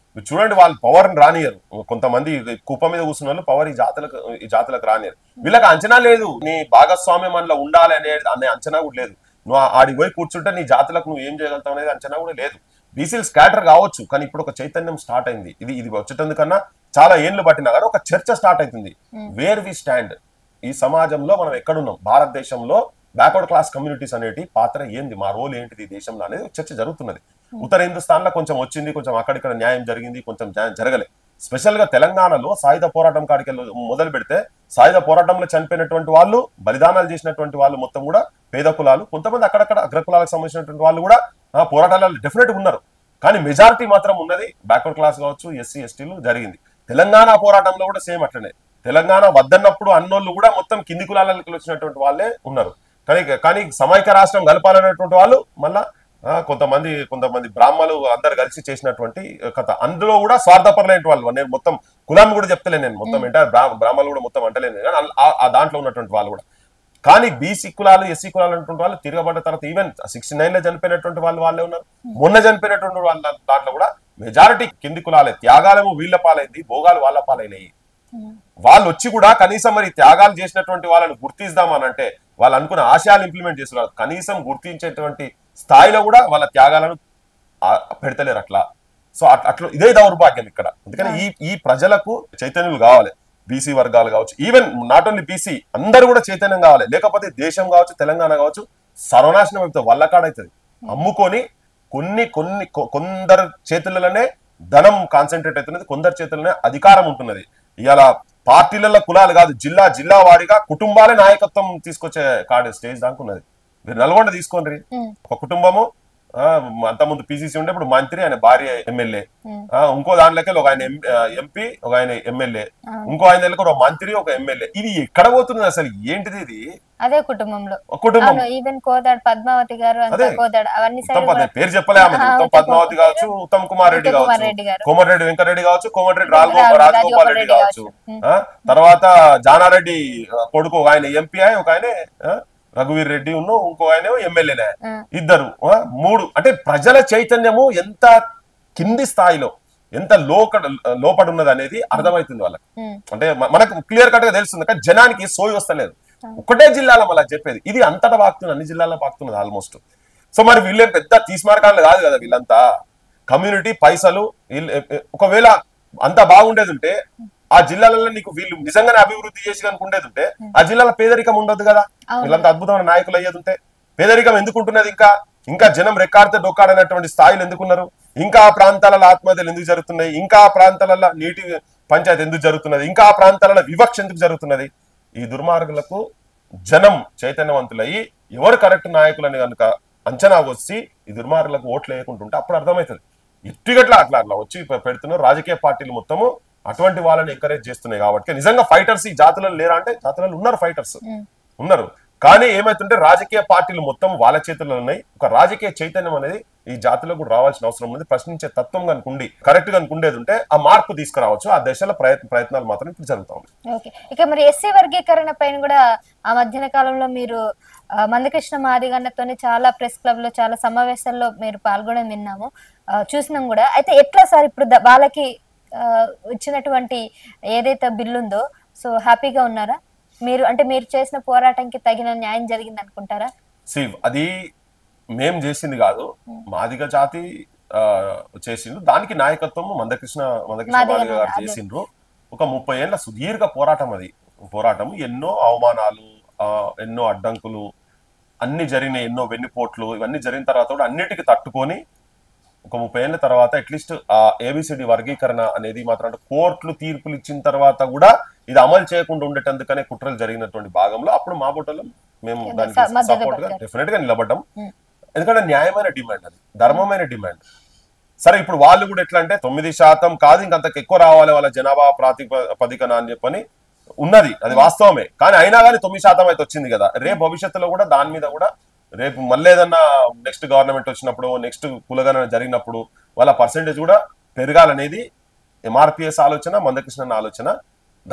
చూడండి, వాళ్ళు పవర్ రానియరు. కొంతమంది కుప్ప మీద కూర్చున్న వాళ్ళు పవర్ ఈ జాతులకు రానియరు. వీళ్ళకి అంచనా లేదు, నీ భాగస్వామ్యం అందులో ఉండాలి అనే అంచనా కూడా లేదు. నువ్వు ఆడికి పోయి కూర్చుంటే నీ జాతులకు నువ్వు ఏం చేయగలుగుతావు అనేది అంచనా కూడా లేదు. బీసీలు స్కాటర్ కావచ్చు, కానీ ఇప్పుడు ఒక చైతన్యం స్టార్ట్ అయింది. ఇది వచ్చేటందుకన్నా చాలా ఏళ్ళు పట్టినా కానీ ఒక చర్చ స్టార్ట్ అవుతుంది. వేర్ వి స్టాండ్, ఈ సమాజంలో మనం ఎక్కడున్నాం, భారతదేశంలో బ్యాక్వర్డ్ క్లాస్ కమ్యూనిటీస్ అనేటి పాత్ర ఏంది, మా రోల్ ఏంటిది ఈ దేశంలో అనేది చర్చ జరుగుతున్నది. ఉత్తర హిందుస్థాన్ లో కొంచెం వచ్చింది, కొంచెం అక్కడిక్కడ న్యాయం జరిగింది, కొంచెం న్యాయం జరగలే. స్పెషల్ గా తెలంగాణలో సాయుధ పోరాటం కాడికి మొదలు పెడితే సాయుధ పోరాటంలో చనిపోయినటువంటి వాళ్ళు, బలిదానాలు చేసినటువంటి వాళ్ళు మొత్తం కూడా పేద కులాలు, కొంతమంది అక్కడక్కడ అగ్రకులాలకు సంబంధించినటువంటి వాళ్ళు కూడా పోరాటాలలో డెఫినెట్ ఉన్నారు. కానీ మెజారిటీ మాత్రం ఉన్నది బ్యాక్వర్డ్ క్లాస్ కావచ్చు, ఎస్సీ ఎస్టీలు జరిగింది. తెలంగాణ పోరాటంలో కూడా సేమ్ అట్లనే. తెలంగాణ వద్దన్నప్పుడు అన్నోళ్ళు కూడా మొత్తం కింది కులాలకు వచ్చినటువంటి వాళ్ళే ఉన్నారు. కానీ సమైక్య రాష్ట్రం కలపాలనేటువంటి వాళ్ళు మళ్ళా కొంతమంది బ్రాహ్మలు అందరు కలిసి చేసినటువంటి కథ. అందులో కూడా స్వార్థపరమైన వాళ్ళు, నేను మొత్తం కులాన్ని కూడా చెప్తలేను, నేను మొత్తం ఎంటైర్ బ్రాహ్మలు కూడా మొత్తం అంటలేను, కానీ ఆ దాంట్లో ఉన్నటువంటి వాళ్ళు కూడా. కానీ బీసీ కులాలు, ఎస్సీ కులాలు అనేటువంటి వాళ్ళు తిరగబడ్డ తర్వాత ఈవెన్ 69 లో చనిపోయినటువంటి వాళ్ళే ఉన్నారు. మొన్న చనిపోయినటువంటి వాళ్ళ దాంట్లో కూడా మెజారిటీ కింది కులాలే. త్యాగాలేమో వీళ్ళ పాలైంది, భోగాలు వాళ్ళ పాలైనవి. వాళ్ళు వచ్చి కూడా కనీసం మరి త్యాగాలు చేసినటువంటి వాళ్ళని గుర్తిస్తామనంటే, వాళ్ళు అనుకున్న ఆశయాలు ఇంప్లిమెంట్ చేస్తున్నారు, కనీసం గుర్తించేటువంటి స్థాయిలో కూడా వాళ్ళ త్యాగాలను పెడతలేరు అట్లా. సో అట్లా ఇదే దౌర్భాగ్యం ఇక్కడ. అందుకని ఈ ప్రజలకు చైతన్యులు కావాలి, బీసీ వర్గాలు కావచ్చు, ఈవెన్ నాట్ ఓన్లీ బీసీ, అందరూ కూడా చైతన్యం కావాలి. లేకపోతే దేశం కావచ్చు, తెలంగాణ కావచ్చు, సర్వనాశనం అవుతుంది, వల్లకాడవుతుంది. అమ్ముకొని కొందరు చేతులలోనే ధనం కాన్సన్ట్రేట్ అవుతున్నది, కొందరు చేతుల్లోనే అధికారం ఉంటున్నది. ఇవాళ పార్టీలలో కులాలు కాదు, జిల్లా వారీగా కుటుంబాలే నాయకత్వం తీసుకొచ్చే స్టేజ్ దాకా ఉన్నది. మీరు నల్గొండ తీసుకోండి, ఒక కుటుంబము అంతకుముందు పిసిసి ఉండే, ఇప్పుడు మంత్రి, ఆయన భార్య ఎమ్మెల్యే, ఇంకో దాంట్లోకి ఒక ఆయన ఎంపీ, ఒక ఆయన ఎమ్మెల్యే, ఇంకో ఆయన ఒక మంత్రి, ఒక ఎమ్మెల్యే. ఇది ఎక్కడ పోతుంది అసలు, ఏంటిది ఇది? అదే కుటుంబం ఈవెన్ కోదాడు పద్మావతి గారు, పేరు చెప్పలే, ఉత్తమ్ పద్మావతి కావచ్చు, ఉత్తమ్ కుమార్ రెడ్డి కావచ్చు, కోమటిరెడ్డి వెంకటరెడ్డి కావచ్చు, కోమటిరెడ్డి రాజగోపాల్ రెడ్డి కావచ్చు, తర్వాత జానారెడ్డి కొడుకు ఒక ఆయన ఎంపీ, ఒక ఆయన రఘువీర్ రెడ్డి ఇంకో ఆయన ఎమ్మెల్యేనే, ఇద్దరు, మూడు. అంటే ప్రజల చైతన్యము ఎంత కింది స్థాయిలో, ఎంత లోపడి ఉన్నది అనేది అర్థమవుతుంది వాళ్ళకి. అంటే మనకు క్లియర్ కట్ గా తెలుస్తుంది, కానీ జనానికి సోయి వస్తలేదు. ఒకటే జిల్లాలో మళ్ళీ చెప్పేది, ఇది అంతటా పాకుతున్నది, అన్ని జిల్లాల్లో పాకుతున్నది ఆల్మోస్ట్. సో మరి వీళ్ళేం పెద్ద తీస్మార్కాలు కాదు కదా, వీళ్ళంతా కమ్యూనిటీ పైసలు. ఒకవేళ అంతా బాగుండేది ఉంటే ఆ జిల్లాలలో నీకు వీళ్ళు నిజంగానే అభివృద్ధి చేసి కనుక ఉండేది ఉంటే ఆ జిల్లాలో పేదరికం ఉండదు కదా. వీళ్ళంతా అద్భుతమైన నాయకులు అయ్యేది ఉంటే పేదరికం ఎందుకుంటున్నది? ఇంకా జనం రెక్కాడితే డొక్కాడనటువంటి స్థాయిలు ఎందుకున్నారు? ఇంకా ఆ ప్రాంతాలలో ఆత్మహత్యలు ఎందుకు జరుగుతున్నాయి? ఇంకా ఆ ప్రాంతాలలో నీటి పంచాయతీ ఎందుకు జరుగుతున్నది? ఇంకా ఆ ప్రాంతాలలో వివక్ష ఎందుకు జరుగుతున్నది? ఈ దుర్మార్గులకు జనం చైతన్యవంతులయ్యి ఎవరు కరెక్ట్ నాయకులని కనుక అంచనా వచ్చి ఈ దుర్మార్గులకు ఓట్లు వేయకుంటుంటే అప్పుడు అర్థమవుతుంది. ఇట్టుగట్లా అట్లా వచ్చి పెడుతున్నారు. రాజకీయ పార్టీలు మొత్తము అటువంటి వాళ్ళని ఎంకరేజ్ చేస్తున్నాయి. కాబట్టి నిజంగా ఫైటర్స్ ఈ జాతులలో లేరా అంటే జాతులలో ఉన్నారు, ఫైటర్స్ ఉన్నారు. కానీ ఏమైతుంటే రాజకీయ పార్టీలు మొత్తం వాళ్ళ చేతుల్లో ఉన్నాయి. ఒక రాజకీయ చైతన్యం అనేది ఈ జాతిలో కూడా రావాల్సిన అవసరం ఉంది. ప్రశ్నించే తత్వం కనుకుండి కరెక్ట్ గా ఉండేది ఉంటే ఆ మార్పు తీసుకురావచ్చు. ఆ దశలో ప్రయత్నాలు మాత్రం ఇప్పుడు జరుగుతా ఉన్నాయి. ఓకే, ఇక మరి ఎస్సీ వర్గీకరణ పైన కూడా ఆ మధ్యన కాలంలో మీరు మందకృష్ణ మాదిగన్నతో చాలా ప్రెస్ క్లబ్ లో చాలా సమావేశాల్లో మీరు పాల్గొనడం విన్నాము, చూసినాం కూడా. అయితే ఎట్లా సార్ ఇప్పుడు వాళ్ళకి ఇచ్చినటువంటి ఏదైతే బిల్లు ఉందో సో హ్యాపీగా ఉన్నారా మీరు? అంటే మీరు చేసిన పోరాటానికి తగిన న్యాయం జరిగింది అనుకుంటారా? అది మేం చేసింది కాదు, మాదిగ జాతి చేసిండ్రు. దానికి నాయకత్వం మందకృష్ణ మాదిగ గారు చేసిండ్రు. ఒక 30 ఏళ్ల సుదీర్ఘ పోరాటం. అది పోరాటం ఎన్నో అవమానాలు, ఎన్నో అడ్డంకులు అన్ని జరిగినాయి, ఎన్నో వెన్నుపోట్లు ఇవన్నీ జరిగిన తర్వాత కూడా అన్నిటికీ తట్టుకొని ఒక 30 ఏళ్ల తర్వాత అట్లీస్ట్ ఆ ఏబిసిడి వర్గీకరణ అనేది మాత్రం కోర్టులు తీర్పులు ఇచ్చిన తర్వాత కూడా ఇది అమలు చేయకుండా ఉండేటందుకనే కుట్రలు జరిగినటువంటి భాగంలో అప్పుడు మా బోటలో మేము దానికి సపోర్ట్ గా డెఫినెట్ గా నిలబడ్డాం. ఎందుకంటే న్యాయమైన డిమాండ్, అది ధర్మమైన డిమాండ్. సరే ఇప్పుడు వాళ్ళు కూడా ఎట్లా అంటే 9% కాదు ఇంకంతకు ఎక్కువ రావాలి వాళ్ళ జనాభా ప్రాతిపదికన అని చెప్పని ఉన్నది, అది వాస్తవమే. కానీ అయినా కానీ 9% అయితే వచ్చింది కదా. రేపు భవిష్యత్తులో కూడా దాని మీద కూడా రేపు మళ్ళీ ఏదన్నా నెక్స్ట్ గవర్నమెంట్ వచ్చినప్పుడు, నెక్స్ట్ కులగణన జరిగినప్పుడు వాళ్ళ పర్సెంటేజ్ కూడా పెరగాలనేది ఎంఆర్పిఎస్ ఆలోచన, మందకృష్ణ ఆలోచన.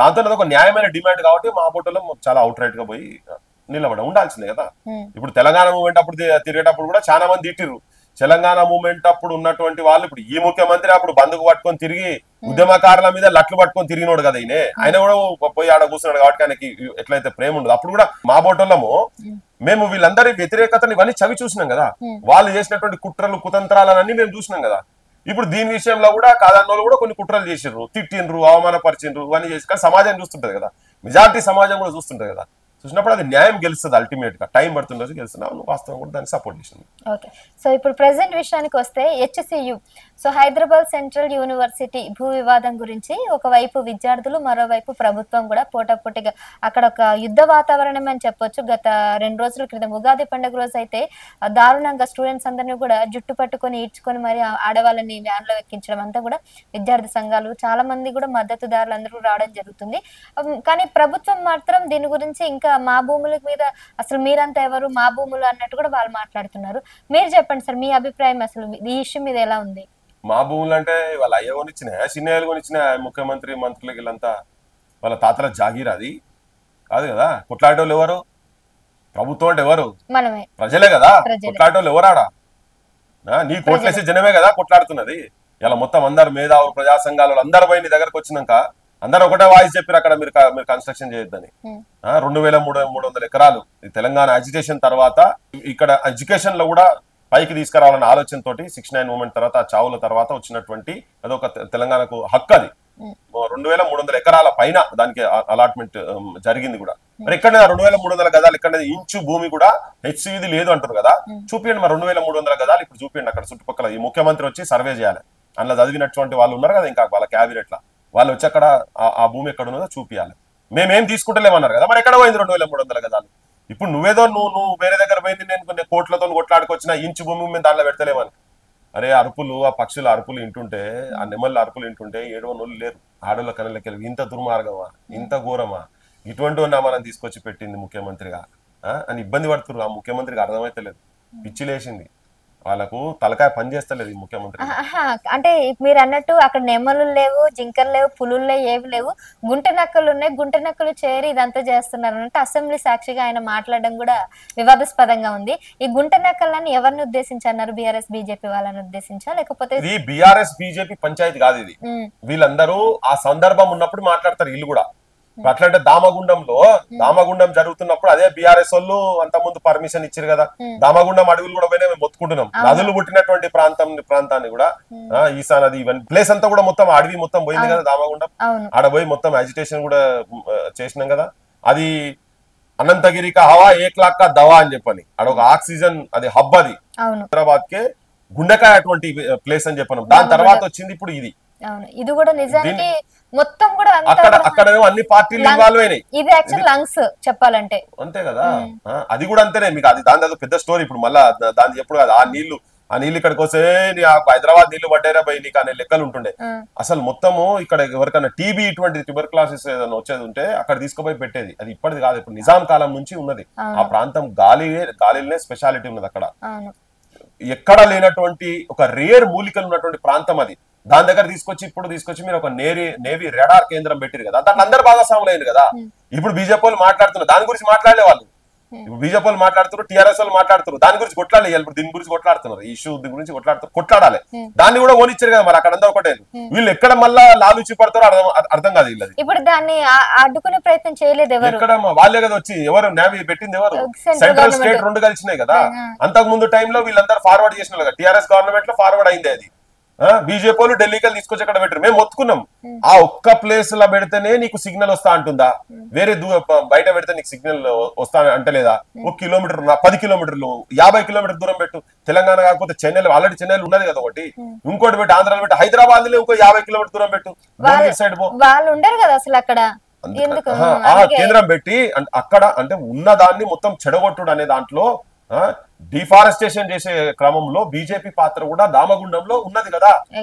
దాంతో ఒక న్యాయమైన డిమాండ్ కాబట్టి మా బోటలో చాలా అవుట్ రైట్ గా పోయి నిలబడ ఉండాల్సిందే కదా. ఇప్పుడు తెలంగాణ మూవ్మెంట్ అప్పుడు తిరిగేటప్పుడు కూడా చాలా మంది తిట్టిర్రు. తెలంగాణ మూవ్మెంట్ అప్పుడు ఉన్నటువంటి వాళ్ళు ఇప్పుడు ఈ ముఖ్యమంత్రి అప్పుడు బంధుకు పట్టుకొని తిరిగి ఉద్యమకారుల మీద లట్లు పట్టుకొని తిరిగినోడు కదా. ఆయన కూడా పోయి ఆడ కూర్చున్నాడు కాబట్టి ఆయనకి ఎట్లయితే ప్రేమ ఉండదు. అప్పుడు కూడా మా బోటోళ్ళము మేము వీళ్ళందరి వ్యతిరేకతను ఇవన్నీ చవి చూసినాం కదా. వాళ్ళు చేసినటువంటి కుట్రలు కుతంత్రాలన్నీ మేము చూసినాం కదా. ఇప్పుడు దీని విషయంలో కూడా కాదన్న కూడా కొన్ని కుట్రలు చేసిండ్రు, తిట్టిండ్రు, అవమానపరిచిండ్రు, ఇవన్నీ చేసి కానీ సమాజం చూస్తుంటది కదా, మెజారిటీ సమాజం కూడా చూస్తుంటది కదా. చూసినప్పుడు అది న్యాయం గెలుస్తుంది. అల్టిమేట్ గా టైం పడుతుండొచ్చు గెలుస్తున్నావు, వాస్తవం కూడా దాన్ని సపోర్ట్ చేసింది. ఓకే, సో ఇప్పుడు ప్రెసెంట్ విషయానికి వస్తే HCU so Hyderabad central university భూ వివాదం గురించి ఒకవైపు విద్యార్థులు, మరోవైపు ప్రభుత్వం కూడా పోటాపోటీగా అక్కడ ఒక యుద్ధ వాతావరణం అని చెప్పొచ్చు. గత 2 రోజుల క్రితం ఉగాది పండుగ రోజు అయితే దారుణంగా స్టూడెంట్స్ అందరినీ కూడా జుట్టు పట్టుకొని ఈడ్చుకొని మరి ఆడవాళ్ళని వ్యాన్ లో ఎక్కించడం అంతా కూడా విద్యార్థి సంఘాలు చాలా మంది కూడా మద్దతుదారులు అందరూ రావడం జరుగుతుంది. కానీ ప్రభుత్వం మాత్రం దీని గురించి ఇంకా మా భూముల మీద అసలు మీరంతా ఎవరు, మా భూములు అన్నట్టు కూడా వాళ్ళు మాట్లాడుతున్నారు. మీరు చెప్పండి సార్, మీ అభిప్రాయం అసలు ఈ ఇష్యూ మీద ఎలా ఉంది? మా భూములు అంటే వాళ్ళ అయ్య కొనిచ్చిన, చిన్నయ్యలు కొనిచ్చిన, ముఖ్యమంత్రి మంత్రులకి వీళ్ళంతా వాళ్ళ తాతల జాగీర్ అది కాదు కదా. కొట్లాడేటోళ్ళు ఎవరు? ప్రభుత్వం అంటే ఎవరు? మనమే, ప్రజలే కదా. కొట్లాడేటోళ్ళు ఎవరాడా? నీ కోట్లేసే జనమే కదా కొట్లాడుతున్నది. ఇలా మొత్తం అందరు మేధావులు, ప్రజా సంఘాలు అందరు పోయి నీ దగ్గరకు వచ్చినాక అందరూ ఒకటే వాయిస్ చెప్పారు అక్కడ మీరు కన్స్ట్రక్షన్ చేయొద్దని. 2300 ఎకరాలు తెలంగాణ అజిటేషన్ తర్వాత ఇక్కడ ఎడ్యుకేషన్ లో కూడా పైకి తీసుకురావాలన్న ఆలోచనతో 69 మూవ్మెంట్ తర్వాత చావుల తర్వాత వచ్చినటువంటి అదొక తెలంగాణకు హక్కు. అది 2300 ఎకరాల పైన దానికి అలాట్మెంట్ జరిగింది కూడా. మరి ఇక్కడ 2300 గదాలు ఇక్కడ ఇంచు భూమి కూడా HCUది లేదు అంటారు కదా. చూపించండి మరి 2300 గదాలు ఇప్పుడు చూపించండి. అక్కడ చుట్టుపక్కల ఈ ముఖ్యమంత్రి వచ్చి సర్వే చేయాలి. అందులో చదివినటువంటి వాళ్ళు ఉన్నారు కదా, ఇంకా వాళ్ళ క్యాబినెట్ లా వాళ్ళు వచ్చి అక్కడ ఆ భూమి ఎక్కడ ఉన్నదో చూపించాలి. మేమేం తీసుకుంటలేమన్నారు కదా, మరి ఎక్కడ పోయింది 2300 గదాలు? ఇప్పుడు నువ్వేదో నువ్వు వేరే దగ్గర పోయింది, నేను కోట్లతో కొట్లాడుకొచ్చిన ఇంచు భూమి మేము దాంట్లో పెడతలేమని. అరే అరుపులు, ఆ పక్షుల అరుపులు వింటుంటే, ఆ నెమళ్ళ అరుపులు వింటుంటే ఏడవనోళ్ళు లేరు. ఆడోళ్ళ కళ్ళకెళ్ళి ఇంత దుర్మార్గమా, ఇంత ఘోరమా, ఇటువంటి మనం తీసుకొచ్చి పెట్టింది ముఖ్యమంత్రిగా అని ఇబ్బంది పడుతున్నారు. ఆ ముఖ్యమంత్రికి అర్థమైతే లేదు, పిచ్చిలేసింది వాళ్ళకు, తలకాయ పని చేస్తలేదు ఈ ముఖ్యమంత్రి. అంటే మీరు అన్నట్టు అక్కడ నెమ్మలు లేవు, జింకలు లేవు, పులులు లేవు, ఏవి లేవు, గుంట నక్కలు ఉన్నాయి. గుంట నక్కలు చేరి ఇదంతా చేస్తున్నారు అంటే అసెంబ్లీ సాక్షిగా ఆయన మాట్లాడడం కూడా వివాదాస్పదంగా ఉంది. ఈ గుంట నక్కలని ఎవరిని ఉద్దేశించి అన్నారు? బీఆర్ఎస్ బీజేపీ వాళ్ళని ఉద్దేశించా, లేకపోతే ఇది బీఆర్ఎస్ బీజేపీ పంచాయతీ కాదు ఇది. వీళ్ళందరూ ఆ సందర్భం ఉన్నప్పుడు మాట్లాడతారు. వీళ్ళు కూడా అట్లంటే దామగుండం జరుగుతున్నప్పుడు అదే బీఆర్ఎస్ వాళ్ళు అంత ముందు పర్మిషన్ ఇచ్చారు కదా. దామగుండం అడవులు కూడా పోయినా మేము మొత్తుకుంటున్నాం. నదులు పుట్టినటువంటి ప్రాంతాన్ని కూడా ఈసా నది ఇవన్నీ ప్లేస్ అంతా కూడా మొత్తం అడవి మొత్తం పోయింది కదా దామగుండం. ఆడ పోయి మొత్తం అజిటేషన్ కూడా చేసినాం కదా. అది అనంతగిరిక హవా 1 లాఖ్ కా దవా అని చెప్పని అదొక ఆక్సిజన్, అది హబ్. అది హైదరాబాద్ కే గుండెకాయ అటువంటి ప్లేస్ అని చెప్పను. దాని తర్వాత వచ్చింది ఇప్పుడు ఇది. ఇది కూడా నిజానికి మొత్తం కూడా అక్కడ అన్ని పార్టీలు ఇన్వాల్వ్ అయినాయి. ఇది యాక్చువల్ లంగ్స్ చెప్పాలంటే అంతే కదా. అది కూడా అంతేనే మీకు. అది దాని పెద్ద స్టోరీ. ఇప్పుడు మళ్ళా దాన్ని ఎప్పుడు కాదు. ఆ నీళ్లు ఆ నీళ్ళు ఇక్కడికి వస్తే హైదరాబాద్ నీళ్లు పడ్డారా పోయి నీకు అనే లెక్కలు ఉంటుండే. అసలు మొత్తము ఇక్కడ ఎవరికైనా టీబీ ఇటువంటి ట్యూబర్క్లాసిస్ ఏదైనా వచ్చేది ఉంటే అక్కడ తీసుకుపోయి పెట్టేది. అది ఇప్పటిది కాదు, ఇప్పుడు నిజాం కాలం నుంచి ఉన్నది. ఆ ప్రాంతం గాలినే స్పెషాలిటీ ఉన్నది అక్కడ. ఎక్కడ లేనటువంటి ఒక రేర్ మూలికలు ఉన్నటువంటి ప్రాంతం అది. దాని దగ్గర తీసుకొచ్చి మీరు ఒక నేవీ రెడార్ కేంద్రం పెట్టారు కదా, దాంట్లో అందరు భాగస్వాములు అయింది కదా. ఇప్పుడు బీజేపీ వాళ్ళు మాట్లాడుతున్నారు, దాని గురించి మాట్లాడే వాళ్ళు ఇప్పుడు బీజేపీ వాళ్ళు మాట్లాడుతున్నారు, టీఆర్ఎస్ వాళ్ళు మాట్లాడుతున్నారు, దాని గురించి కొట్లాడాలి. ఇప్పుడు దీని గురించి కొట్లాడుతున్నారు, ఈ ఇష్యూ దీని గురించి కొట్లాడాలి. దాన్ని కూడా ఓనిచ్చారు కదా మరి, అక్కడంతా ఒకటే. వీళ్ళు ఎక్కడ మళ్ళా లాలూచి పడతారో అర్థం కాదు వీళ్ళది. ఇప్పుడు దాన్ని అడ్డుకునే ప్రయత్నం చేయలేదు ఎవరు. ఎక్కడ వాళ్ళే కదా వచ్చి ఎవరు నేవీ పెట్టింది ఎవరు, సెంట్రల్ స్టేట్ రెండు కలిసినాయి కదా. అంతకు ముందు టైంలో వీళ్ళందరూ ఫార్వర్డ్ చేసిన కదా, టీఆర్ఎస్ గవర్నమెంట్ లో ఫార్వర్డ్ అయింది అది. బీజేపీ వాళ్ళు ఢిల్లీకి తీసుకొచ్చి అక్కడ పెట్టారు. మేము మొత్తుకున్నాం, ఆ ఒక్క ప్లేస్ లా పెడితేనే నీకు సిగ్నల్ వస్తా అంటుందా, వేరే బయట పెడితే నీకు సిగ్నల్ వస్తా అంటలేదా? 1 కిలోమీటర్ 10 కిలోమీటర్లు 50 కిలోమీటర్ దూరం పెట్టు. తెలంగాణ కాకపోతే చెన్నై, ఆల్రెడీ చెన్నై ఉన్నది కదా ఒకటి, ఇంకోటి పెట్టి ఆంధ్రాలో పెట్టి హైదరాబాద్ లో ఇంకో 50 కిలోమీటర్ దూరం పెట్టు. సైడ్ వాళ్ళు ఉండరు కదా అసలు అక్కడ కేంద్రం పెట్టి అక్కడ అంటే ఉన్న దాన్ని మొత్తం చెడగొట్టుడు అనే దాంట్లో డిఫారెస్టేషన్ చేసే క్రమంలో బీజేపీ పాత్ర కూడా దామగుండంలో ఉన్నది కదా.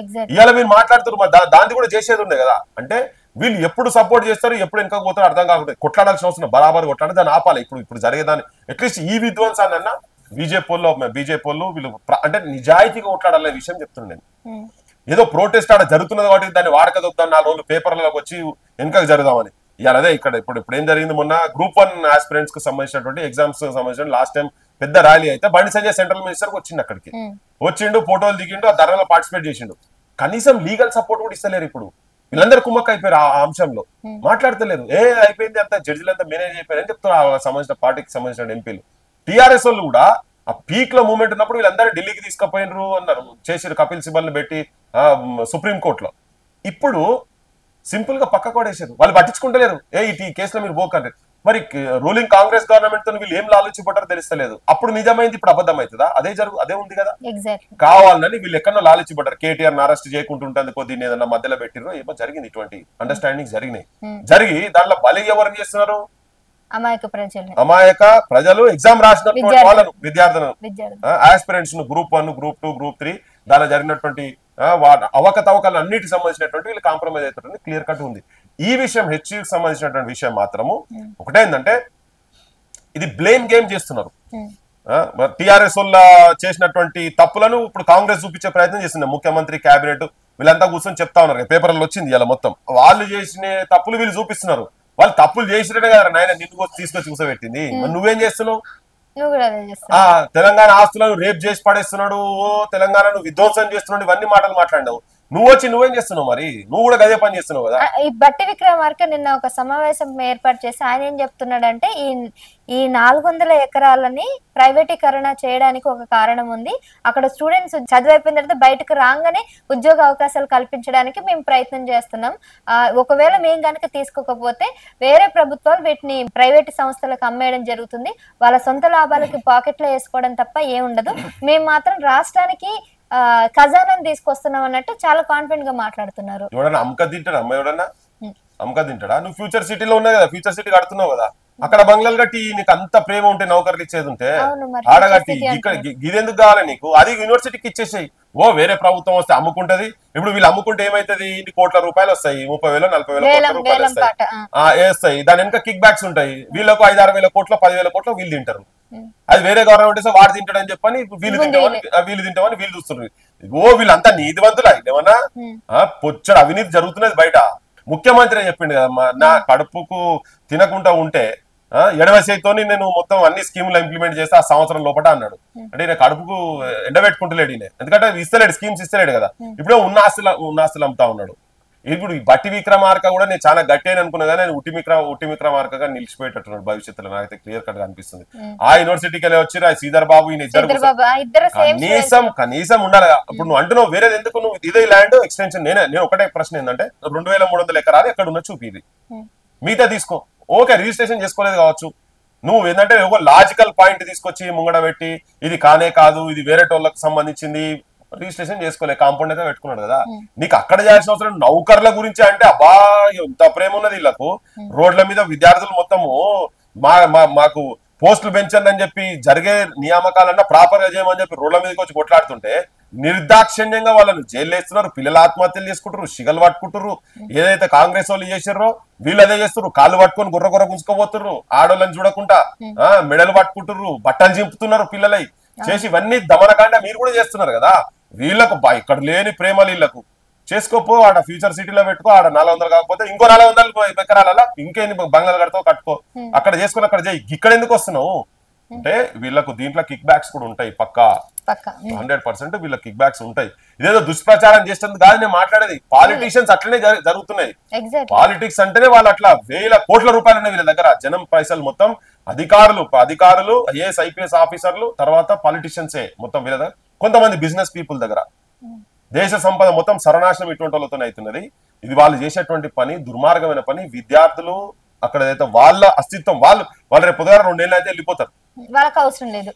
ఇవాళ మీరు మాట్లాడుతున్నారు, దాన్ని కూడా చేసేది ఉండే కదా. అంటే వీళ్ళు ఎప్పుడు సపోర్ట్ చేస్తారు, ఎప్పుడు వెనక పోతారో అర్థం కాకుండా కొట్లాడాల్సిన అవసరం, బరాబర్ కొట్లాడి దాన్ని ఆపాలి. ఇప్పుడు జరిగేదాన్ని అట్లీస్ట్ ఈ విధ్వంసాన్ని అన్న బీజేపీ వాళ్ళు వీళ్ళు అంటే నిజాయితీగా కొట్లాడాలనే విషయం చెప్తున్నాను నేను. ఏదో ప్రొటెస్ట్ ఆడ జరుగుతున్నది కాబట్టి దాన్ని వాడకదొద్దాం 4 రోజులు పేపర్లకు వచ్చి వెనకకు జరుగుదామని. ఇవాళ అదే ఇక్కడ ఇప్పుడు ఏం జరిగింది, మొన్న గ్రూప్ 1 ఆస్పిరెంట్స్ కు సంబంధించినటువంటి ఎగ్జామ్స్ సంబంధించిన లాస్ట్ టైం పెద్ద ర్యాలీ అయితే బండి సంజయ్ సెంట్రల్ మినిస్టర్ వచ్చిండు, అక్కడికి వచ్చిండు, ఫోటోలు దిగిండు, ఆ ధరలో పార్టిసిపేట్ చేసిండు. కనీసం లీగల్ సపోర్ట్ కూడా ఇస్తలేరు. ఇప్పుడు వీళ్ళందరూ కుమ్మక్క అయిపోయారు ఆ అంశంలో, మాట్లాడతలేరు. అయిపోయింది అంతా, జడ్జిలంతా మేనేజ్ అయిపోయారు అని చెప్తున్నారు సంబంధించిన పార్టీకి సంబంధించిన ఎంపీలు. టీఆర్ఎస్ వాళ్ళు కూడా ఆ పీక్ లో మూవ్మెంట్ ఉన్నప్పుడు వీళ్ళందరూ ఢిల్లీకి తీసుకుపోయినరు అన్నారు, చేసిరు కపిల్ సిబల్ ని పెట్టి సుప్రీం కోర్టులో. ఇప్పుడు సింపుల్ గా పక్క కొడేసారు, వాళ్ళు పట్టించుకుంటలేరు. ఈ కేసులో మీరు పోకండి. మరి రూలింగ్ కాంగ్రెస్ గవర్నమెంట్ తో వీళ్ళు ఏం లాలిచ్చిపడ్డారో తెలుస్తలేదు. అప్పుడు నిజమైంది, ఇప్పుడు అబద్ధం అవుతుందా? అదే ఉంది కదా. కావాలని వీళ్ళు ఎక్కడో లాలిచ్చిపడ్డారు. కేటీఆర్ అరెస్ట్ చేయకుంటుంటేందుకో దీన్ని ఏదన్నా మధ్యలో పెట్టిరో ఏమో జరిగింది, ఇటువంటి అండర్స్టాండింగ్ జరిగి దాంట్లో బలి ఎవరు చేస్తున్నారు? అమాయక ప్రజలు, ఎగ్జామ్ రాసినటువంటి వాళ్ళను, విద్యార్థులను, ఆస్పిరెంట్స్ ను, గ్రూప్ 1, గ్రూప్ 2, గ్రూప్ 3 దానిలో జరిగినటువంటి అవకతవకలు అన్నిటికి సంబంధించినటువంటి వీళ్ళు కాంప్రమైజ్ అవుతారని క్లియర్ కట్ ఉంది. ఈ విషయం హెచ్సికి సంబంధించినటువంటి విషయం మాత్రము ఒకటేందంటే ఇది బ్లేమ్ గేమ్ చేస్తున్నారు. టిఆర్ఎస్ వల్ల చేసినటువంటి తప్పులను ఇప్పుడు కాంగ్రెస్ చూపించే ప్రయత్నం చేస్తుంది. ముఖ్యమంత్రి, కేబినెట్ వీళ్ళంతా కూర్చొని చెప్తా ఉన్నారు, పేపర్లో వచ్చింది ఇలా మొత్తం. వాళ్ళు చేసిన తప్పులు వీళ్ళు చూపిస్తున్నారు. వాళ్ళు తప్పులు చేసినట్టే కదా నాయన నిన్ను తీసుకొచ్చి కూర్చోబెట్టింది. నువ్వేం చేస్తున్నావు? తెలంగాణ ఆస్తులను రేప్ చేసి పడేస్తున్నాడు, తెలంగాణను విధ్వంసం చేస్తున్నాడు, ఇవన్నీ మాటలు మాట్లాడినావు. నువ్వేం చేస్తున్నావు? మరి నువ్వు కూడా గదే పని చేస్తున్నావు కదా. ఈ బట్టి విక్రమార్క నిన్న ఒక సమావేశం ఏర్పాటు చేసి ఆయన ఏం చెప్తున్నాడంటే ఈ 400 ఎకరాలని ప్రైవేటీకరణ చేయడానికి ఒక కారణం ఉంది. అక్కడ స్టూడెంట్స్ చదివైపోయిన తర్వాత బయటకు రాగానే ఉద్యోగ అవకాశాలు కల్పించడానికి మేము ప్రయత్నం చేస్తున్నాం. ఒకవేళ మేము కనుక తీసుకోకపోతే వేరే ప్రభుత్వాలు వీటిని ప్రైవేట్ సంస్థలకు అమ్మేయడం జరుగుతుంది. వాళ్ళ సొంత లాభాలకి పాకెట్లో వేసుకోవడం తప్ప ఏముండదు. మేము మాత్రం రాష్ట్రానికి ఖజానాను తీసుకొస్తున్నాం అన్నట్టు చాలా కాన్ఫిడెంట్ గా మాట్లాడుతున్నారు. ఎవడన్నా అమ్మక తింటాడా? అమ్మ ఎవడన్నా అమ్మక తింటాడా? నువ్వు ఫ్యూచర్ సిటీలో ఉన్నాయి కదా, ఫ్యూచర్ సిటీ కడుతున్నావు కదా, అక్కడ బంగ్లాలు కట్టి నీకు అంత ప్రేమ ఉంటే, నౌకర్లు ఇచ్చేది ఉంటే ఆడగట్టి ఇక్కడ ఇదెందుకు కావాలి నీకు? అది యూనివర్సిటీకి ఇచ్చేసాయి. వేరే ప్రభుత్వం వస్తే అమ్ముకుంటది. ఇప్పుడు వీళ్ళు అమ్ముకుంటే ఏమైతుంది? ఇన్ని కోట్ల రూపాయలు వస్తాయి, 30,000 40,000 రూపాయలు వేస్తాయి. దాని వెనక కిక్ బ్యాక్స్ ఉంటాయి. వీళ్ళకు 5-6 వేల కోట్లు 10,000 కోట్లు వీళ్ళు తింటారు. అది వేరే గవర్నమెంట్ ఇస్తే వాడు తింటాడని చెప్పని వీళ్ళు తింటామని వీళ్ళు చూస్తున్నారు. వీళ్ళంతా నీతివంతులా? ఏమన్నా పొచ్చడు అవినీతి జరుగుతున్నది బయట. ముఖ్యమంత్రి చెప్పిండు కదా, నా కడుపుకు తినకుండా ఉంటే ఎడవ చేతితోని నేను మొత్తం అన్ని స్కీములు ఇంప్లిమెంట్ చేస్తే ఆ సంవత్సరం లోపల అన్నాడు. అంటే ఈయన కడుపుకు ఎండబెట్టుకుంటలేడు ఈయన, ఎందుకంటే ఇస్తలేడు, స్కీమ్స్ ఇస్తలేడు కదా. ఇప్పుడే ఉన్న ఆస్తులు అమ్ముతా ఉన్నాడు. ఇప్పుడు ఈ బట్టి విక్రమార్క కూడా నేను చాలా గట్టి అని అనుకున్నా కానీ ఉట్టి విక్రమార్కగా నిలిచిపోయేటట్టున్నాడు భవిష్యత్తులో. నాకైతే క్లియర్ కట్ గా అనిపిస్తుంది. ఆ యూనివర్సిటీకి వెళ్ళి వచ్చి శ్రీధర్ బాబు ఈయన ఇద్దరు కనీసం ఉండాలి. ఇప్పుడు నువ్వు అంటున్నావు వేరేది ఎందుకు? నువ్వు ఇదే ల్యాండ్ ఎక్స్టెన్షన్. నేను ఒకటే ప్రశ్న ఏంటంటే 2,300 ఎకరాలు ఎక్కడ ఉన్న చూపి, ఇది మిగతా తీసుకో. ఓకే, రిజిస్ట్రేషన్ చేసుకోలేదు కావచ్చు. నువ్వు ఏంటంటే ఒక లాజికల్ పాయింట్ తీసుకొచ్చి ముంగడ పెట్టి ఇది కానే కాదు, ఇది వేరే టోళ్ళకి సంబంధించింది, రిజిస్ట్రేషన్ చేసుకోలే, కాంపౌండ్ అయితే పెట్టుకున్నాడు కదా. నీకు అక్కడ చేయాల్సిన అవసరం నౌకర్ల గురించి అంటే అబ్బా ఎంత ప్రేమ ఉన్నది వీళ్ళకు. రోడ్ల మీద విద్యార్థులు మొత్తము మాకు పోస్టులు పెంచండి అని చెప్పి జరిగే నియామకాలన్నా ప్రాపర్ గా చేయమని చెప్పి రోడ్ల మీదకి వచ్చి కొట్లాడుతుంటే నిర్దాక్షిణ్యంగా వాళ్ళని జైలు వేస్తున్నారు, పిల్లలు ఆత్మహత్యలు చేసుకుంటారు, షిగలు పట్టుకుంటారు. ఏదైతే కాంగ్రెస్ వాళ్ళు చేసారో వీళ్ళు అదే చేస్తారు, కాళ్ళు పట్టుకొని గుర్ర గుంజుకోబోతున్నారు, ఆడోళ్ళని చూడకుండా మెడలు పట్టుకుంటున్నారు, బట్టలు చింపుతున్నారు పిల్లలై చేసి, ఇవన్నీ దమనకాండ మీరు కూడా చేస్తున్నారు కదా. వీళ్ళకు ఇక్కడ లేని ప్రేమలు వీళ్ళకు చేసుకోపో, ఆడ ఫ్యూచర్ సిటీలో పెట్టుకో, ఆడ 400 కాకపోతే ఇంకో 400 ఎకరాలలో ఇంకేంది బంగాళాలు కడతావు కట్టుకో, అక్కడ చేసుకుని అక్కడ చేయి, ఇక్కడ ఎందుకు వస్తున్నావు అంటే వీళ్ళకు దీంట్లో కిక్ బ్యాక్స్ కూడా ఉంటాయి పక్కా 100% వీళ్ళ కిక్ బ్యాక్స్ ఉంటాయి. ఇదేదో దుష్ప్రచారం చేస్తుంది కాదు నేను మాట్లాడేది. పాలిటీషియన్స్ అట్లనే జరుగుతున్నాయి. పాలిటిక్స్ అంటేనే వాళ్ళు అట్లా వేల కోట్ల రూపాయలు ఉన్నాయి వీళ్ళ దగ్గర, జనం పైసలు మొత్తం అధికారులు ఐఏఎస్ ఐపీఎస్ ఆఫీసర్లు తర్వాత పాలిటీషియన్సే మొత్తం వీళ్ళ దగ్గర, కొంతమంది బిజినెస్ పీపుల్ దగ్గర దేశ సంపద మొత్తం సర్వనాశనం ఇటువంటి వాళ్ళతోనే అవుతున్నది. ఇది వాళ్ళు చేసేటువంటి పని దుర్మార్గమైన పని. విద్యార్థులు అక్కడ అయితే వాళ్ళ అస్తిత్వం వాళ్ళు రేపు పొద్దున 2 ఏళ్ళు అయితే వెళ్ళిపోతారు, వాళ్ళకి అవసరం లేదు,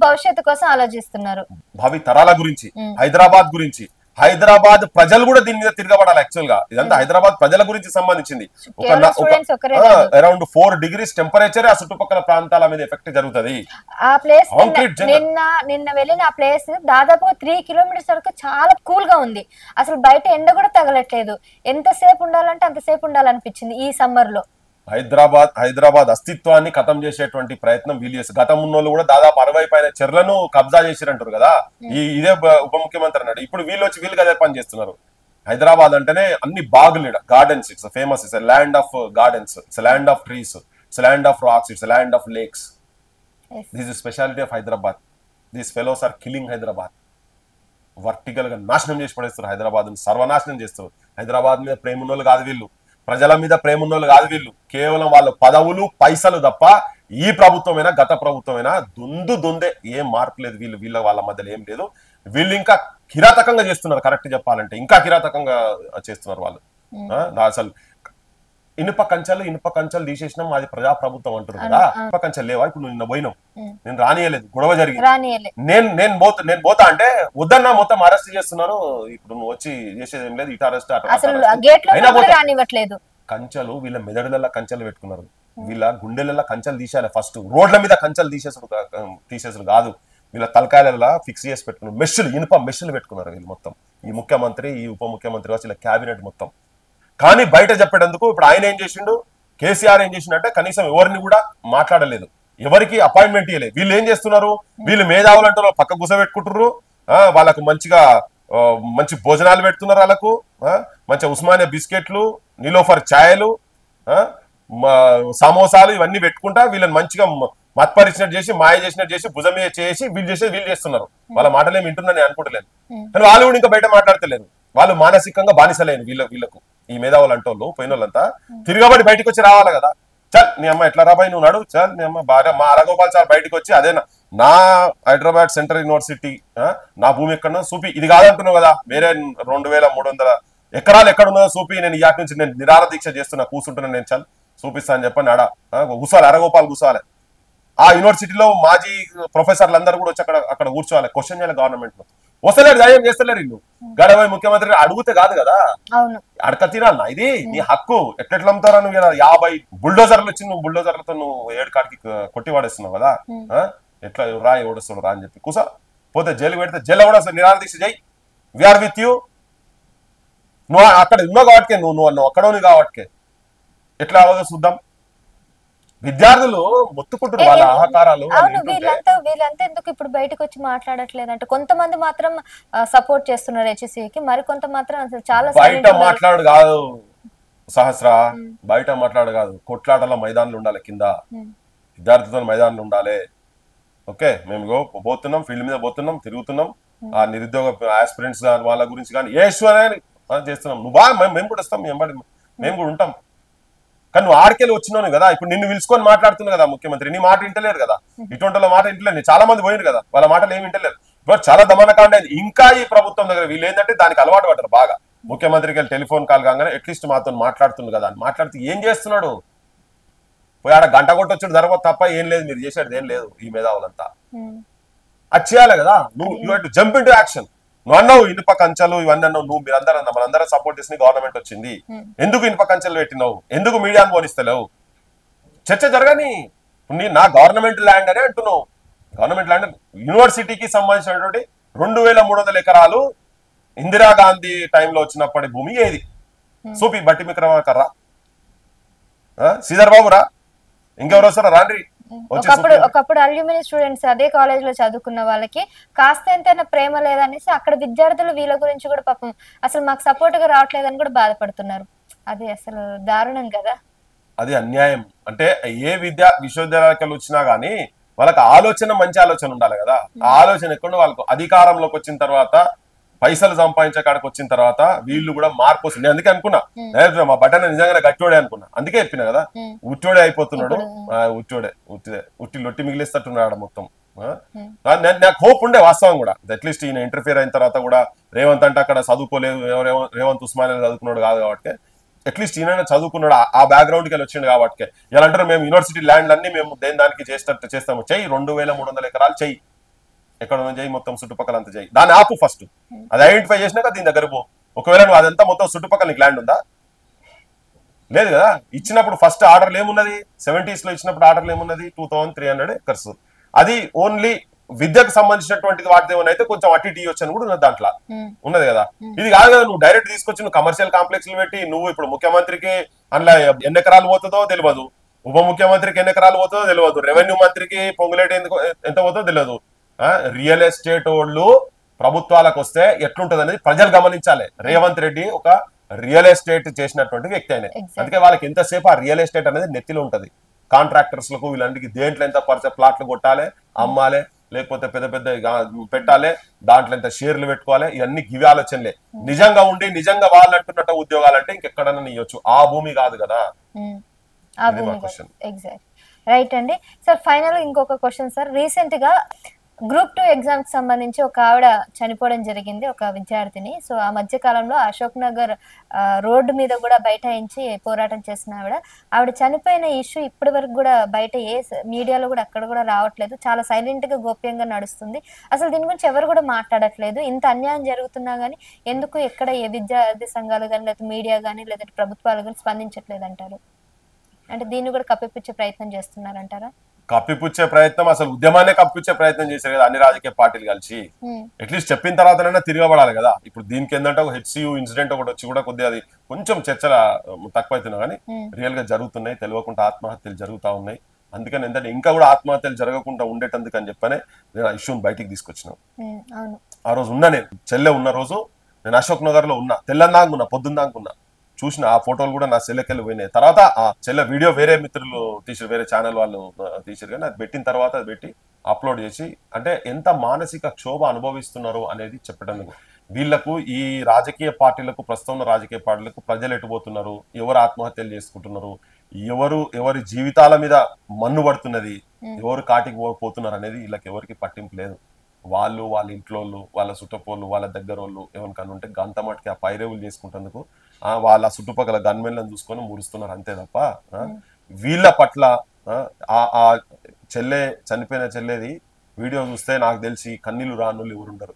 భవిష్యత్తు కోసం ఆలోచిస్తున్నారు, భావి తరాల గురించి, హైదరాబాద్ గురించి. హైదరాబాద్ ప్రజలు కూడా దీని మీద తిరగబడాలి. యాక్చువల్ గా ఇదంతా హైదరాబాద్ ప్రజల గురించి సంబంధించింది. అరౌండ్ 4 degrees టెంపరేచర్ ఆ చుట్టుపక్కల ప్రాంతాల మీద ఎఫెక్ట్ జరుగుతుంది. ఆ ప్లేస్ నిన్న వెళ్ళిన ఆ ప్లేస్ దాదాపు 3 kilometers వరకు చాలా కూల్ గా ఉంది. అసలు బయట ఎండ కూడా తగలట్లేదు. ఎంతసేపు ఉండాలంటే అంతసేపు ఉండాలనిపించింది ఈ సమ్మర్ లో. హైదరాబాద్ అస్తిత్వాన్ని ఖతం చేసేటువంటి ప్రయత్నం వీళ్ళు చేస్తారు. గతం ఉన్నోళ్ళు కూడా దాదాపు 60 పైన చెర్లను కబ్జా చేసిరంటారు కదా. ఇదే ఉప ముఖ్యమంత్రి అన్నాడు. ఇప్పుడు వీళ్ళు అదే పని చేస్తున్నారు. హైదరాబాద్ అంటేనే అన్ని బాగులు, gardens, it's famous, it's land of gardens, it's land of trees, it's land of rocks, it's land of lakes. This is speciality of Hyderabad. These fellows are killing Hyderabad. Vertical గా నాశనం చేసి పడేస్తారు హైదరాబాద్, సర్వనాశనం చేస్తారు. హైదరాబాద్ మీద ప్రేమ ఉన్నోళ్ళు కాదు వీళ్ళు, ప్రజల మీద ప్రేమ ఉన్నోళ్ళు కాదు వీళ్ళు. కేవలం వాళ్ళ పదవులు పైసలు తప్ప ఈ ప్రభుత్వమైనా గత ప్రభుత్వమైనా దొందే, ఏం మార్పు లేదు వాళ్ళ మధ్యలో ఏం లేదు. వీళ్ళు ఇంకా కిరాతకంగా చేస్తున్నారు. కరెక్ట్ చెప్పాలంటే ఇంకా కిరాతకంగా చేస్తున్నారు వాళ్ళు. అసలు ఇనుప కంచెలు తీసేసినాం, అది ప్రజా ప్రభుత్వం అంటారు కదా. ఇనుప కంచెలు లేవా? ఇప్పుడు నిన్న పోయినాం, నేను రానియలేదు, గొడవ జరిగింది. నేను పోతా అంటే వద్దన్నా, మొత్తం అరెస్ట్ చేస్తున్నారు. ఇప్పుడు నువ్వు వచ్చి చేసేది ఏం లేదు, ఇటు అరెస్ట్ రానివ్వట్లేదు. కంచెలు వీళ్ళ మెదడులలో కంచెలు పెట్టుకున్నారు, వీళ్ళ గుండెలలో కంచెలు తీసేయాలి. ఫస్ట్ రోడ్ల మీద కంచెలు తీసేసారు కాదు, వీళ్ళ తలకాయలలో ఫిక్స్ చేసి పెట్టుకున్నారు. ఇనుప మెషులు పెట్టుకున్నారు వీళ్ళు మొత్తం. ఈ ముఖ్యమంత్రి, ఈ ఉప ముఖ్యమంత్రి వచ్చి వీళ్ళ క్యాబినెట్ మొత్తం. కానీ బయట చెప్పేటందుకు ఇప్పుడు ఆయన ఏం చేసిండు, కేసీఆర్ ఏం చేసిండంటే కనీసం ఎవరిని కూడా మాట్లాడలేదు, ఎవరికి అపాయింట్మెంట్ ఇవ్వలేదు. వీళ్ళు ఏం చేస్తున్నారు, వీళ్ళు మేధావులు అంటారు, పక్క కూసబెట్టుకుంటున్నారు, వాళ్ళకు మంచి భోజనాలు పెడుతున్నారు, వాళ్ళకు మంచి ఉస్మానియా బిస్కెట్లు, నిలోఫర్ ఛాయలు, సమోసాలు ఇవన్నీ పెట్టుకుంటా వీళ్ళని మంచిగా మత్పరిచినట్టు చేసి, మాయ చేసినట్టు చేసి, భుజం మీద చేసి వీళ్ళు చేస్తున్నారు. వాళ్ళ మాటలు ఏమి వింటున్నా నేను అనుకుంటలేను. కానీ వాళ్ళు కూడా ఇంకా బయట మాట్లాడతలేరు. వాళ్ళు మానసికంగా బానిసలేను వీళ్ళకు. ఈ మేధావులు అంటోళ్ళు పోయిన వాళ్ళంతా తిరగబడి బయటకు వచ్చి రావాలి కదా. చల్ నీ అమ్మ ఎట్లా రాబాయి నువ్వు నాడు, చల్ నీ అమ్మ భార్య మా అరగోపాల్ సార్ బయటకు వచ్చి అదే నా హైదరాబాద్ సెంట్రల్ యూనివర్సిటీ నా భూమి ఎక్కడో చూపి, ఇది కాదంటున్నావు కదా, వేరే 2300 ఎకరాలు ఎక్కడున్నదో చూపి, నేను ఇయాటి నుంచి నేను నిరాహార దీక్ష చేస్తున్నా, కూర్చుంటున్నా, నేను చల్ చూపిస్తా అని చెప్పని ఆడ కూర్చోవాలి, అరగోపాల్ కూర్చోవాలి. ఆ యూనివర్సిటీలో మాజీ ప్రొఫెసర్లు అందరూ కూడా వచ్చి అక్కడ కూర్చోవాలి, క్వశ్చన్ చేయాలి గవర్నమెంట్ లో. వస్తలేరు, దయం చేస్తలేరు. ఇల్లు గడవై ముఖ్యమంత్రి అడిగితే కాదు కదా, అడక తినాలన్నా, ఇది నీ హక్కు. ఎట్లెట్లా అమ్ముతారా నువ్వు? 50 బుల్డోజర్లు వచ్చి నువ్వు బుల్డోజర్లతో నువ్వు ఏడుకాడికి కొట్టి వాడేస్తున్నావు కదా. ఎట్లా రా ఎవడొస్తాడు రా అని చెప్పి కూసా పోతే జైలు పెడితే జైలు కూడా నిరాహార దీక్ష చేయి, వీఆర్ విత్ యూ. నువ్వు అక్కడ ఉన్నావు కాబట్టికే, నువ్వు అక్కడోని కాబట్టికే. ఎట్లా అవ్వదో చూద్దాం. విద్యార్థులు మొత్తుకుంటారు వాళ్ళ ఆహాకారాలు. వీళ్ళంతా ఎందుకు ఇప్పుడు బయటకు వచ్చి మాట్లాడట్లేదు అంటే, కొంతమంది మాత్రం సపోర్ట్ చేస్తున్నారు హెచ్సికి, మరి కొంత మాత్రం అసలు చాలా బయట మాట్లాడు కాదు సహస్ర, బయట మాట్లాడు కాదు, కొట్లాటల మైదానాలు ఉండాలి, కింద విద్యార్థులతో మైదానాలు ఉండాలి. ఓకే, మేము పోతున్నాం, ఫీల్డ్ మీద పోతున్నాం, తిరుగుతున్నాం, ఆ నిరుద్యోగ ఆస్పిరెంట్స్ కానీ వాళ్ళ గురించి కానీ చేస్తున్నాం. నువ్వు మేము కూడా వస్తాం, మేము కూడా ఉంటాం. కానీ నువ్వు ఆడికెళ్ళి వచ్చినావు కదా, ఇప్పుడు నిన్ను పిలుచుకొని మాట్లాడుతున్నావు కదా ముఖ్యమంత్రి, నీ మాట వింటలేరు కదా, ఇటువంటి మాట వింటలేరు. చాలా మంది పోయినారు కదా, వాళ్ళ మాటలు ఏమి వింటలేరు. ఇప్పుడు చాలా దమనకాండ అయింది. ఇంకా ఈ ప్రభుత్వం దగ్గర వీళ్ళు ఏంటంటే దానికి అలవాటు పడ్డారు బాగా. ముఖ్యమంత్రికి వెళ్ళి టెలిఫోన్ కాల్ కాగానే అట్లీస్ట్ మాతో మాట్లాడుతుంది కదా అని మాట్లాడితే ఏం చేస్తున్నాడు, పోయి ఆడ గంట కొట్టొచ్చుడు జరగదు తప్ప ఏం లేదు, మీరు చేసేది ఏం లేదు. ఈ మేధావులంతా అది చేయాలి కదా. నువ్వు you have to jump into action. నువ్వు అన్నావు ఇనుప కంచెలు ఇవన్నీ అన్నావు, నువ్వు మీరందరూ అన్నా, మనందరం సపోర్ట్ చేసిన గవర్నమెంట్ వచ్చింది, ఎందుకు ఇనుప కంచెలు పెట్టినావు, ఎందుకు మీడియాను పోనిస్తలేవు? చర్చ జరగని. నా గవర్నమెంట్ ల్యాండ్ అని అంటున్నావు. గవర్నమెంట్ ల్యాండ్ యూనివర్సిటీకి సంబంధించినటువంటి 2300 ఎకరాలు ఇందిరాగాంధీ టైంలో వచ్చినప్పటి భూమి ఏది? సూపి బట్టి విక్రమార్కరా, శ్రీధర్ బాబురా, ఇంకెవరు వస్తారా రాండ్రి. ఒకప్పుడు అల్యూమిని స్టూడెంట్స్ అదే కాలేజ్ లో చదువుకున్న వాళ్ళకి కాస్త ఎంతైనా ప్రేమ లేదనేసి అక్కడ విద్యార్థులు వీళ్ళ గురించి కూడా పాపం అసలు మాకు సపోర్ట్ గా రావట్లేదని కూడా బాధపడుతున్నారు. అది అసలు దారుణం కదా. అది అన్యాయం. అంటే ఏ విశ్వవిద్యాలయాలకు వచ్చినా గానీ వాళ్ళకి ఆలోచన, మంచి ఆలోచన ఉండాలి కదా. ఆ ఆలోచన ఎక్కడ వాళ్ళకు అధికారంలోకి వచ్చిన తర్వాత, పైసలు సంపాదించే కాడికి వచ్చిన తర్వాత వీళ్ళు కూడా మార్పు వస్తుంది. అందుకే అనుకున్నా మా బట్టన నిజంగానే గట్టోడే అనుకున్నా. అందుకే చెప్పిన కదా, ఉట్టోడే అయిపోతున్నాడు. ఉట్టి లొట్టి మిగిలిస్తట్టున్నాడు మొత్తం. నాకు హోప్ ఉండే వాస్తవం కూడా, అట్లీస్ట్ ఈయన ఇంటర్ఫియర్ అయిన తర్వాత కూడా రేవంత్ అంటే అక్కడ చదువుకోలేదు, రేవంత్ ఉస్మానియా చదువుకున్నాడు కాదు కాబట్టి అట్లీస్ట్ ఈయన చదువుకున్నాడు, ఆ బ్యాక్గ్రౌండ్కి వెళ్ళి వచ్చిండు కాబట్టి. ఇలా అంటారు మేము యూనివర్సిటీ ల్యాండ్ అన్ని మేము దేని దానికి చేస్తాము. చెయ్యి 2300 ఎకరాలు చెయ్యి, ఎక్కడ చెయ్యి, మొత్తం చుట్టుపక్కల అంతా చెయ్యి. దాన్ని ఆపు ఫస్ట్, అది ఐడెంటిఫై చేసినాక దీని దగ్గర పో. ఒకవేళ నువ్వు అదంతా మొత్తం చుట్టుపక్కల నీకు ల్యాండ్ ఉందా? లేదు కదా. ఇచ్చినప్పుడు ఫస్ట్ ఆర్డర్లు ఏమున్నది, 70s లో ఇచ్చినప్పుడు ఆర్డర్లు ఏమున్నది, 2300 ఎకర్స్. అది ఓన్లీ విద్యకు సంబంధించినటువంటి వాటి అయితే కొంచెం అటు ఇటు ఇవ్వచ్చు అని కూడా ఉన్నది దాంట్లో ఉన్నది కదా. ఇది కాదు కదా, నువ్వు డైరెక్ట్ తీసుకొచ్చి నువ్వు కమర్షియల్ కాంప్లెక్స్లు పెట్టి నువ్వు ఇప్పుడు ముఖ్యమంత్రికి అందులో ఎన్ని ఎకరాలు పోతుందో తెలియదు, ఉప ముఖ్యమంత్రికి ఎన్ని ఎకరాలు పోతుందో తెలియదు, రెవెన్యూ మంత్రికి పొంగులేటి ఎంత పోతుందో తెలియదు. రియల్ ఎస్టేట్ వాళ్ళు ప్రభుత్వాలకు వస్తే ఎట్లుంటది అనేది ప్రజలు గమనించాలి. రేవంత్ రెడ్డి ఒక రియల్ ఎస్టేట్ చేసినటువంటి వ్యక్తి ఆయన. అందుకే వాళ్ళకి ఎంతసేపు ఆ రియల్ ఎస్టేట్ అనేది నెత్తిలో ఉంటది. కాంట్రాక్టర్స్ లకు వీళ్ళంటికి దేంట్లో ఎంత ప్లాట్లు కొట్టాలి, అమ్మాలి, లేకపోతే పెద్ద పెద్ద పెట్టాలి, దాంట్లో ఎంత షేర్లు పెట్టుకోవాలి, ఇవన్నీ గివి ఆలోచనలే. నిజంగా ఉండి నిజంగా వాళ్ళు అంటున్నట్టు ఉద్యోగాలు అంటే ఇంకెక్కడన్నా నీయొచ్చు, ఆ భూమి కాదు కదా. రైట్ అండి సార్. ఫైనల్ ఇంకొక క్వశ్చన్ సార్. రీసెంట్ గా గ్రూప్ 2 ఎగ్జామ్ కి సంబంధించి ఒక ఆవిడ చనిపోవడం జరిగింది, ఒక విద్యార్థిని. సో ఆ మధ్య కాలంలో అశోక్ నగర్ రోడ్డు మీద కూడా బైఠాయించి పోరాటం చేసిన ఆవిడ చనిపోయిన ఇష్యూ ఇప్పటి వరకు కూడా బయట ఏ మీడియాలో కూడా అక్కడ కూడా రావట్లేదు. చాలా సైలెంట్ గా గోప్యంగా నడుస్తుంది. అసలు దీని గురించి ఎవరు కూడా మాట్లాడట్లేదు. ఇంత అన్యాయం జరుగుతున్నా గానీ ఎందుకు ఎక్కడ ఏ విద్యార్థి సంఘాలు కానీ లేదా మీడియా కానీ లేదా ప్రభుత్వాలు కానీ స్పందించట్లేదు అంటారు? అంటే దీన్ని కూడా కప్పిపుచ్చే ప్రయత్నం చేస్తున్నారంటారా? కప్పిపుచ్చే ప్రయత్నం, అసలు ఉద్యమాన్ని కప్పిపుచ్చే ప్రయత్నం చేశారు కదా అన్ని రాజకీయ పార్టీలు కలిసి. అట్లీస్ట్ చెప్పిన తర్వాతనైనా తిరగబడాలి కదా. ఇప్పుడు దీనికి ఏంటంటే ఒక హెచ్సియు ఇన్సిడెంట్ ఒకటి వచ్చి కూడా కొద్దిగా అది కొంచెం చర్చల తక్కువైతున్నా కానీ రియల్ గా జరుగుతున్నాయి. తెలియకుండా ఆత్మహత్యలు జరుగుతూ ఉన్నాయి. అందుకని ఏంటంటే ఇంకా కూడా ఆత్మహత్యలు జరగకుండా ఉండేటందుకు అని చెప్పనే నేను ఆ ఇష్యూని బయటికి తీసుకొచ్చినాను. ఆ రోజు ఉన్నా, నేను చెల్లె ఉన్న రోజు నేను అశోక్ నగర్ లో ఉన్నా, తెల్లందాకున్నా, పొద్దుందాకున్నా. చూసిన ఆ ఫోటోలు కూడా నా చెల్లెకెళ్ళి పోయినాయి. తర్వాత ఆ చెల్లె వీడియో వేరే మిత్రులు తీసారు, వేరే ఛానల్ వాళ్ళు తీసారు. కానీ అది పెట్టిన తర్వాత అది పెట్టి అప్లోడ్ చేసి అంటే ఎంత మానసిక క్షోభ అనుభవిస్తున్నారు అనేది చెప్పడానికి. వీళ్లకు ఈ రాజకీయ పార్టీలకు, ప్రస్తుతం ఉన్న రాజకీయ పార్టీలకు ప్రజలు ఎటుపోతున్నారు, ఎవరు ఆత్మహత్యలు చేసుకుంటున్నారు, ఎవరి జీవితాల మీద మన్ను పడుతున్నది, ఎవరు కాటికి పోతున్నారు అనేది వీళ్ళకి ఎవరికి పట్టింపు లేదు. వాళ్ళు వాళ్ళ ఇంట్లోళ్ళు, వాళ్ళ చుట్టపోళ్ళు, వాళ్ళ దగ్గరోళ్ళు ఎవరికన్నా ఉంటే గంత మటుకి ఆ పైరేవులు చేసుకుంటేందుకు వాళ్ళ చుట్టుపక్కల గన్మెన్లను చూసుకొని మురుస్తున్నారు అంతే తప్ప వీళ్ళ పట్ల ఆ చనిపోయిన చెల్లేది వీడియో చూస్తే నాకు తెలిసి కన్నీళ్లు రానులు ఎవరుండరు.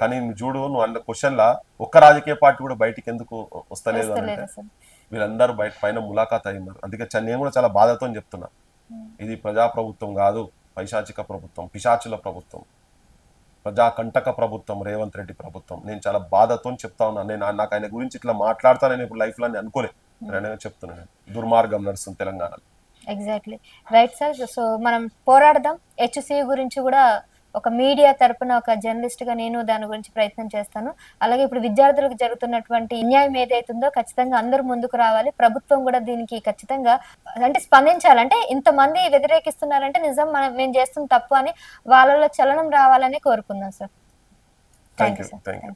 కానీ నువ్వు చూడు, నువ్వు అన్న క్వశ్చన్లా ఒక్క రాజకీయ పార్టీ కూడా బయటికి ఎందుకు వస్తలేదు అంటే వీళ్ళందరూ బయట పైన ములాఖాత్ అయ్యున్నారు. అందుకే నేను కూడా చాలా బాధతో చెప్తున్నా, ఇది ప్రజాప్రభుత్వం కాదు, పైశాచిక ప్రభుత్వం, పిశాచుల ప్రభుత్వం, ప్రజాకంటక ప్రభుత్వం, రేవంత్ రెడ్డి ప్రభుత్వం. నేను చాలా బాధతో చెప్తా ఉన్నా. నాకు ఆయన గురించి ఇట్లా మాట్లాడతానని ఇప్పుడు లైఫ్ లో అనుకోలే, చెప్తున్నాను. దుర్మార్గం నడుస్తుంది తెలంగాణలో. Exactly right sir. సో మనం పోరాడదాం. హెచ్సియు గురించి కూడా ఒక మీడియా తరపున ఒక జర్నలిస్ట్ గా నేను దాని గురించి ప్రయత్నం చేస్తాను. అలాగే ఇప్పుడు విద్యార్థులకు జరుగుతున్నటువంటి అన్యాయం ఏదైతుందో ఖచ్చితంగా అందరూ ముందుకు రావాలి. ప్రభుత్వం కూడా దీనికి ఖచ్చితంగా అంటే స్పందించాలి. అంటే ఇంతమంది వ్యతిరేకిస్తున్నారంటే నిజం మేము చేస్తున్న తప్పు అని వాళ్ళలో చలనం రావాలని కోరుకుందాం సార్. Thank you sir.